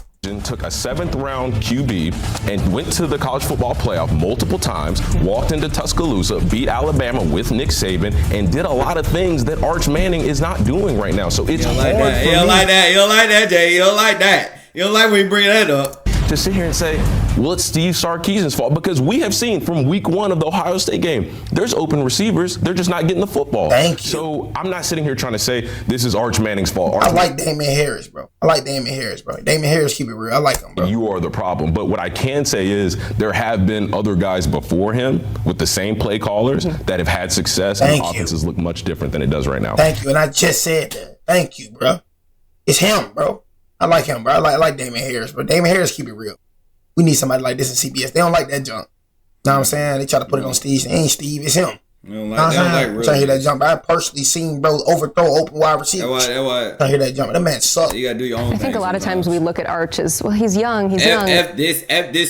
Took a 7th round QB and went to the college football playoff multiple times, walked into Tuscaloosa, beat Alabama with Nick Saban, and did a lot of things that Arch Manning is not doing right now. So it's hard for me. You don't like that. You don't like that, Jay. You don't like that. You don't like when you bring that up. To sit here and say, well, it's Steve Sarkisian's fault, because we have seen from week 1 of the Ohio State game, there's open receivers, they're just not getting the football. Thank you. So I'm not sitting here trying to say this is Arch Manning's fault. I like Damian Harris, bro. Damian Harris, keep it real. I like him, bro. You are the problem. But what I can say is there have been other guys before him with the same play callers that have had success, and the offenses look much different than it does right now. Thank you. And I just said that. Thank you, bro. It's him, bro. I like him, bro. I like Damian Harris, but Damian Harris, keep it real. We need somebody like this in CBS. They don't like that junk. Know what I'm saying? They try to put it on Steve. It ain't Steve, it's him. They don't like real. Trying to hear that jump. I personally seen bro overthrow open wide receivers. That's why. Trying to hear that jump. That man sucks. You gotta do your own thing. I think a lot of times we look at Arch as, well, he's young. He's young. F this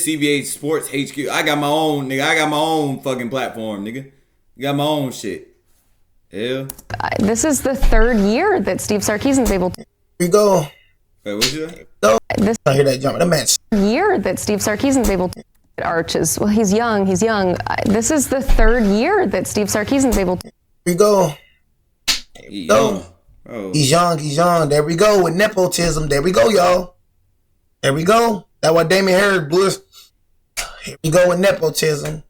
CBH Sports HQ. I got my own, nigga. I got my own fucking platform, nigga. You got my own shit. Hell. This is the 3rd year that Steve Sarkisian's able to. Here we go. Wait, what you say? This Trying to hear that jump. That man year that Steve Sarkisian's able to. Arch is, well, he's young. He's young. This is the 3rd year that Steve Sarkisian's able to. Here we go. Young. Oh. He's young. There we go with nepotism. There we go, y'all. There we go. That's what Damian Harris blew us. Here we go with nepotism.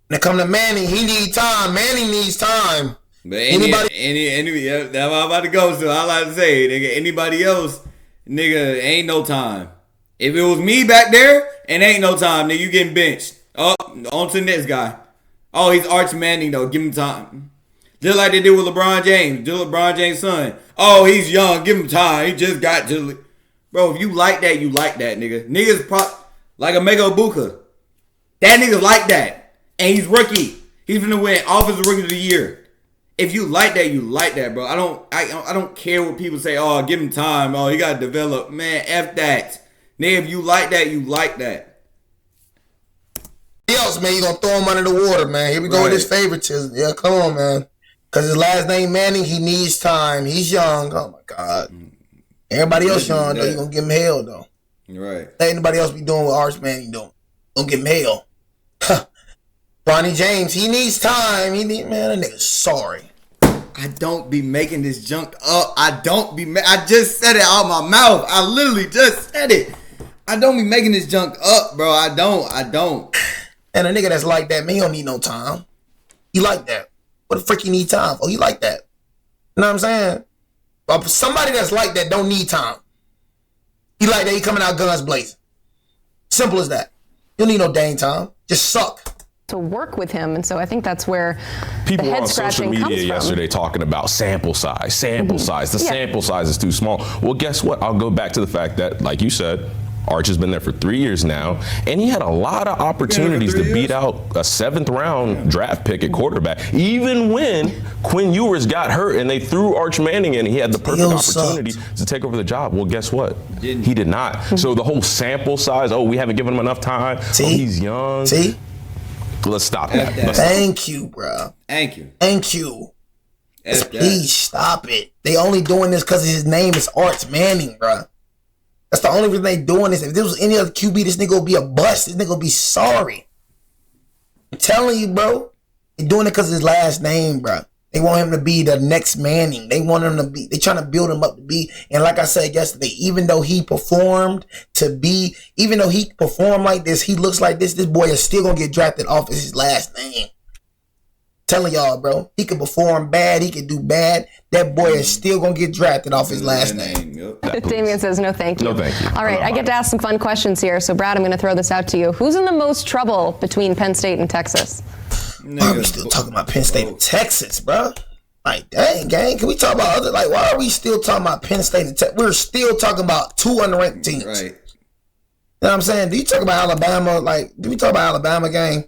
When it come to Manning, he needs time. Manning needs time. But that's what I'm about to go. So I like to say, nigga, anybody else, nigga, ain't no time. If it was me back there, and ain't no time, nigga, you getting benched. Oh, on to the next guy. Oh, he's Arch Manning though. Give him time. Just like they did with LeBron James. Just LeBron James' son. Oh, he's young. Give him time. He just got to. Bro, if you like that, you like that, nigga. Niggas like Emeka Ibuka. That nigga's like that. And he's rookie. He's gonna win Offensive Rookie of the Year. If you like that, you like that, bro. I don't care what people say. Oh, give him time. Oh, he gotta develop. Man, F that. Nigga, if you like that, you like that. Else, man, you gonna throw him under the water, man. Here we go with his favoritism. Yeah, come on, man. Cause his last name Manning, he needs time. He's young. Oh my God. Everybody else young, though, you gonna give him hell though. Right. Ain't anybody else be doing what Arch Manning doing. Gonna give him hell. Bronny James, he needs time. Man, that nigga's sorry. I don't be making this junk up. I just said it out my mouth. I literally just said it. I don't be making this junk up, bro. I don't. And a nigga that's like that, man, he don't need no time. He like that. What the frick he need time for? He like that. You know what I'm saying? But somebody that's like that don't need time. He like that, he coming out guns blazing. Simple as that. You don't need no dang time. Just suck. To work with him, and so I think that's where people the were head on social scratching media comes from. yesterday talking about sample size. The sample size is too small. Well, guess what? I'll go back to the fact that, like you said, Arch has been there for 3 years now, and he had a lot of opportunities to beat out a 7th round draft pick at quarterback. Even when Quinn Ewers got hurt and they threw Arch Manning in, he had the perfect opportunity to take over the job. Well, guess what? He did not. So the whole sample size, we haven't given him enough time. See? He's young. See? Let's stop that. Thank you, bro. Thank you. Please stop it. They only doing this because his name is Arch Manning, bro. That's the only reason they doing this. If there was any other QB, this nigga would be a bust. This nigga would be sorry. I'm telling you, bro. They doing it because of his last name, bro. They want him to be the next Manning. They want him to be, they trying to build him up to be. And like I said yesterday, even though he performed like this, he looks like this boy is still going to get drafted off of his last name. Telling y'all, bro, he could perform bad, he could do bad. That boy is still gonna get drafted off his last name. Yep. Damian says no thank you. No thank you. All right, I get to ask some fun questions here. So Brad, I'm going to throw this out to you. Who's in the most trouble between Penn State and Texas? Why are we still talking about Penn State and Texas, bro? Like, dang, gang, can we talk about other? Like, why are we still talking about Penn State and Texas? We're still talking about two unranked teams. Right. You know what I'm saying? Do you talk about Alabama? Like, do we talk about Alabama game?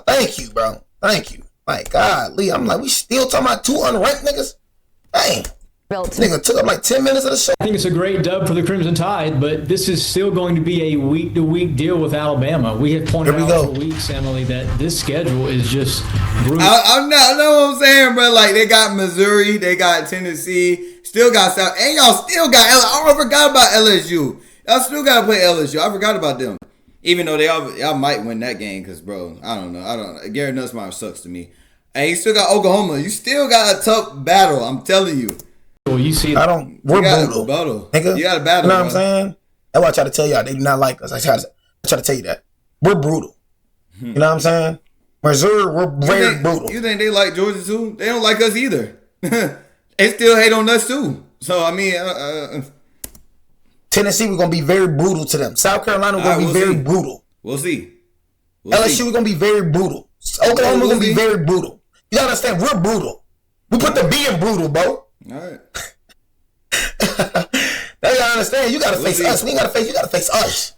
Thank you, bro. Thank you. Like, God, Lee, I'm like, we still talking about two unranked niggas? Dang. Nigga took up like 10 minutes of the show. I think it's a great dub for the Crimson Tide, but this is still going to be a week-to-week deal with Alabama. We have pointed out for weeks, Emily, that this schedule is just brutal. I know what I'm saying, bro. Like, they got Missouri, they got Tennessee, still got South, and y'all still got I forgot about LSU. Y'all still got to play LSU. I forgot about them. Even though y'all might win that game, because, bro, I don't know. Garrett Nussmeier sucks to me. And you still got Oklahoma. You still got a tough battle, I'm telling you. Well, you see, we're brutal. Nigga, you got a battle. You know what I'm saying? That's why I try to tell y'all they do not like us. I try to tell you that. We're brutal. You know what I'm saying? Missouri, we're very brutal. You think they like Georgia too? They don't like us either. They still hate on us too. So, I mean... Tennessee, we're going to be very brutal to them. South Carolina, we're going to be very brutal. We'll see. LSU, we're going to be very brutal. Oklahoma, we're going to be very brutal. You got to understand, we're brutal. We put the B in brutal, bro. All right. Now you gotta understand, you gotta face us. We ain't gotta face you. Gotta face us.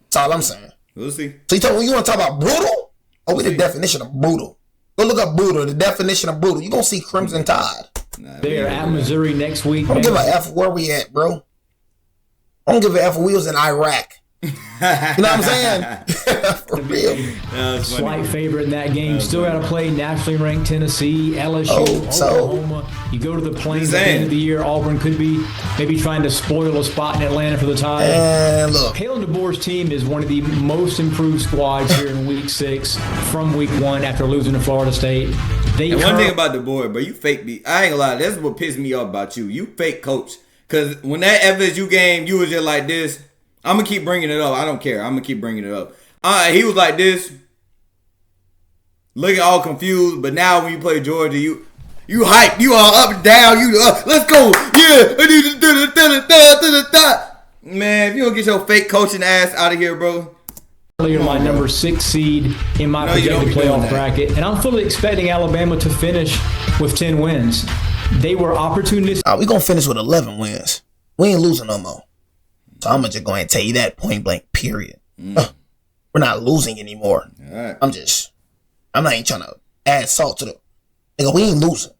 That's all I'm saying. We'll see. So you want to talk about brutal? Oh, we the definition of brutal. Go look up brutal. The definition of brutal. You gonna see Crimson Tide. They're at Missouri next week. I don't give a F where we at, bro. I don't give a F. We was in Iraq. You know what I'm saying? For real. Slight favorite in that game. Still got to play nationally ranked Tennessee, LSU, Oklahoma. You go to the Plains at the end of the year. Auburn could be maybe trying to spoil a spot in Atlanta for the Tide. And look, Kalen DeBoer's team is one of the most improved squads here in Week 6 from Week 1 after losing to Florida State. And one thing about DeBoer, but you fake me. I ain't gonna lie. That's what pissed me off about you. You fake coach. Because when that FSU game, you was just like this. I'm going to keep bringing it up. I don't care. I'm going to keep bringing it up. He was like this, looking all confused. But now when you play Georgia, you hype. You are up and down. Let's go. Yeah. Man, if you don't get your fake coaching ass out of here, bro. My number 6 seed in my projected playoff bracket. And I'm fully expecting Alabama to finish with 10 wins. They were opportunistic. We're going to finish with 11 wins. We ain't losing no more. So I'm just going to tell you that point blank, period. We're not losing anymore. All right. I'm not even trying to add salt to the... Nigga, we ain't losing.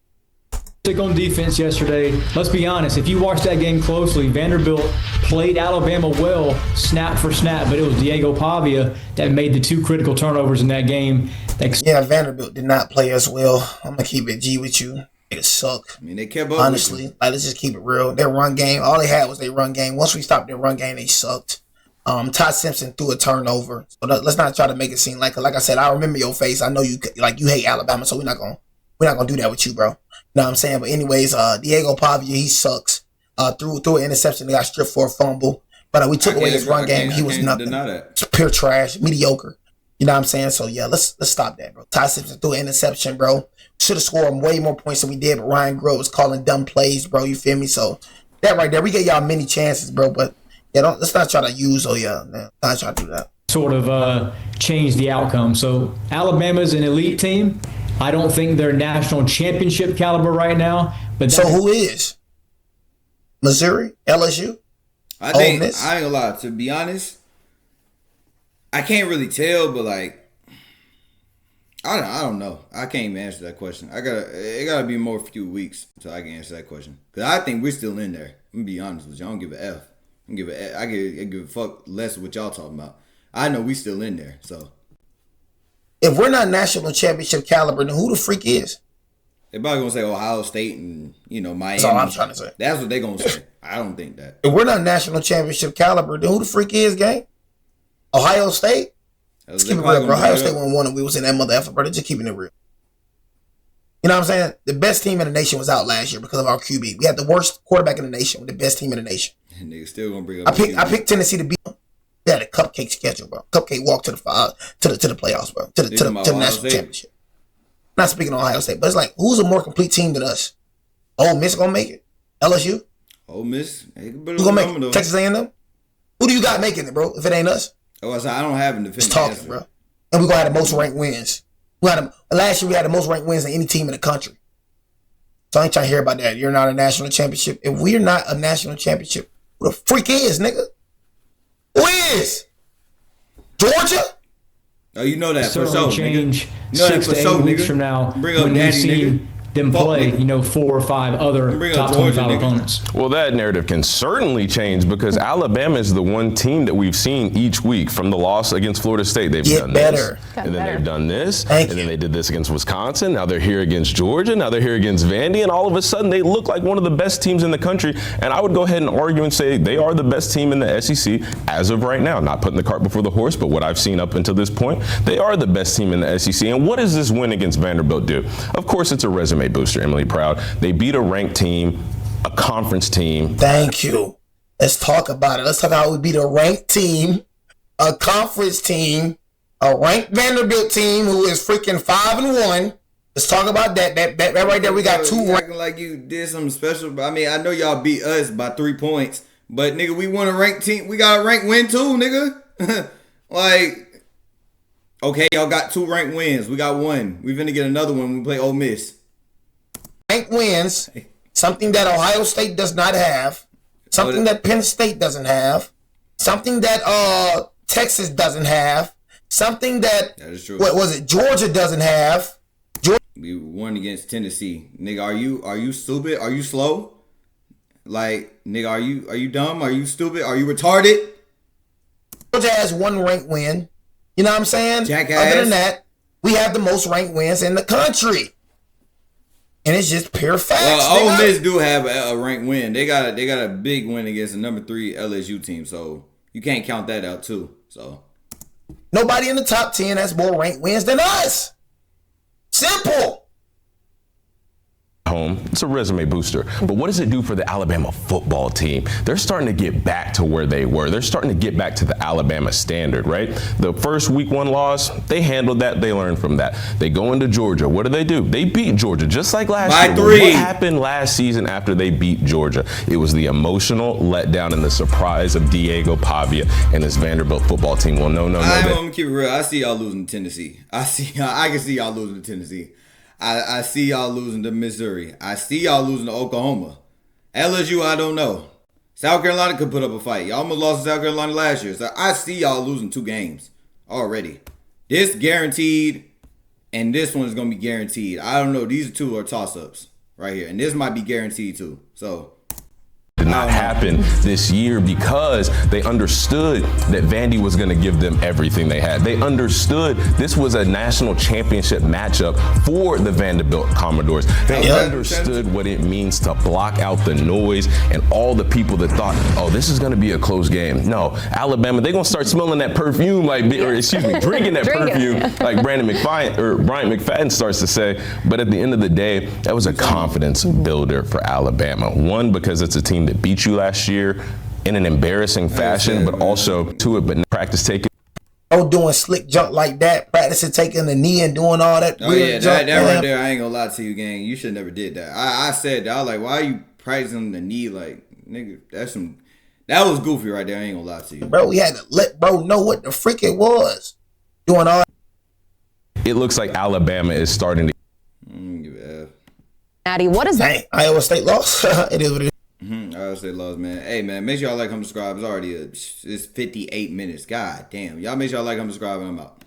On defense yesterday, let's be honest, if you watched that game closely, Vanderbilt played Alabama well, snap for snap, but it was Diego Pavia that made the 2 critical turnovers in that game. Yeah, Vanderbilt did not play us well. I'm going to keep it G with you. It sucked. I mean, they kept up. Honestly, let's just keep it real. Their run game, all they had was their run game. Once we stopped their run game, they sucked. Todd Simpson threw a turnover. So let's not try to make it seem like I said, I remember your face. I know you hate Alabama, so we're not gonna do that with you, bro. You know what I'm saying? But anyways, Diego Pavia, he sucks. Threw an interception. They got stripped for a fumble. But we took away his run game. He was nothing. It's pure trash, mediocre. You know what I'm saying? So yeah, let's stop that, bro. Todd Simpson threw an interception, bro. Should have scored way more points than we did, but Ryan Grove was calling dumb plays, bro. You feel me? So that right there, we get y'all many chances, bro. But yeah, let's not try to use. Not try to do that. Sort of change the outcome. So Alabama's an elite team. I don't think they're national championship caliber right now. But so who is? Missouri, LSU. I think I ain't gonna lie. To be honest, I can't really tell, but like. I don't know. I can't even answer that question. It gotta be more few weeks until I can answer that question. Cause I think we're still in there. I'm gonna be honest with you. I don't give a F. I give a fuck less of what y'all talking about. I know we still in there. So if we're not national championship caliber, then who the freak is? They probably gonna say Ohio State and Miami. That's all I'm trying to say. That's what they gonna say. I don't think that. If we're not national championship caliber, then who the freak is, gang? Ohio State? Let's keep it real, bro. Ohio State won and we was in that mother effer, bro. Just keeping it real. You know what I'm saying? The best team in the nation was out last year because of our QB. We had the worst quarterback in the nation with the best team in the nation. Nigga still gonna bring up. I picked Tennessee to beat them. We had a cupcake schedule, bro. Cupcake walk to the playoffs, bro. To the national championship. Not speaking of Ohio State, but it's like, who's a more complete team than us? Ole Miss gonna make it? LSU? Ole Miss. Who's gonna make it? Texas A&M? Who do you got making it, bro? If it ain't us? Oh, I don't have an definitive Just talking, answer. bro. And we're gonna have the most ranked wins. Last year we had the most ranked wins than any team in the country. So I ain't trying to hear about that. You're not a national championship. If we're not a national championship, who the freak is, nigga? Who is? Georgia? Oh, you know that for certainly sure, change nigga. You know 6 that to for 8 sure, weeks nigga. from now Bring up when we Daddy, see nigga. them Fuck, play, nigga. 4 or 5 other Bring up top Georgia, 25 nigga. opponents. Well, that narrative can certainly change because Alabama is the one team that we've seen each week from the loss against Florida State. They've Get done better. this, Got and then better. they've done this, Thank and then you. they did this against Wisconsin. Now they're here against Georgia. Now they're here against Vandy, and all of a sudden they look like one of the best teams in the country. And I would go ahead and argue and say they are the best team in the SEC as of right now. Not putting the cart before the horse, but what I've seen up until this point, they are the best team in the SEC. And what does this win against Vanderbilt do? Of course, it's a resume booster, Emily Proud. They beat a ranked team, a conference team. Thank you. Let's talk about it. Let's talk about how we beat a ranked team, a conference team, a ranked Vanderbilt team who is freaking 5-1. Let's talk about that. That right there. We got two You ranked. acting like you did something special. But I mean, I know y'all beat us by 3 points, but nigga, we won a ranked team. We got a ranked win too, nigga. Like, okay, y'all got 2 ranked wins. We got 1. We finna get another one when we play Ole Miss. Ranked wins, something that Ohio State does not have, something that Penn State doesn't have, something that Texas doesn't have, something that is true. what was it? Georgia doesn't have. We won against Tennessee. Nigga, are you stupid? Are you slow? Like, nigga, are you dumb? Are you stupid? Are you retarded? Georgia has 1 ranked win. You know what I'm saying? Jackass. Other than that, we have the most ranked wins in the country. And it's just pure facts. Well, Ole nigga. Miss do have a ranked win. They got a big win against the number 3 LSU team, so you can't count that out too. So Nobody in the top 10 has more ranked wins than us. Simple. Home. It's a resume booster. But what does it do for the Alabama football team? They're starting to get back to where they were. They're starting to get back to the Alabama standard, right? The first week 1 loss, they handled that. They learned from that. They go into Georgia. What do? They beat Georgia just like last By year. 3. What happened last season after they beat Georgia? It was the emotional letdown and the surprise of Diego Pavia and his Vanderbilt football team. Well, no. I'm gonna keep it real. I see y'all losing to Tennessee. I can see y'all losing to Tennessee. I see y'all losing to Missouri. I see y'all losing to Oklahoma. LSU, I don't know. South Carolina could put up a fight. Y'all almost lost to South Carolina last year. So I see y'all losing 2 games already. This guaranteed, and this one is going to be guaranteed. I don't know. These 2 are toss-ups right here. And this might be guaranteed too. So did not happen this year because they understood that Vandy was going to give them everything they had. They understood this was a national championship matchup for the Vanderbilt Commodores. They understood what it means to block out the noise and all the people that thought, oh, this is going to be a close game. No, Alabama, they're going to start smelling that perfume drinking that perfume like Bryant McFadden starts to say. But at the end of the day, that was a confidence builder for Alabama. One, because it's a team that beat you last year in an embarrassing fashion, but also but practice taking. Oh, doing slick jump like that, practicing taking the knee and doing all that. Oh weird yeah, jump, that right man. there, I ain't gonna lie to you, gang. You should never did that. I said that. I was like, why are you practicing the knee? Like, nigga, that was goofy right there. I ain't gonna lie to you. Bro, we had to let bro know what the freak it was. Doing all. It looks like Alabama is starting to. Give it F. Maddie, what is that? Dang, Iowa State lost. It is what it is. Iowa State lost, man. Hey, man, make sure y'all like, comment, subscribe. It's 58 minutes. God damn. Y'all make sure y'all like, comment, subscribe, and I'm out.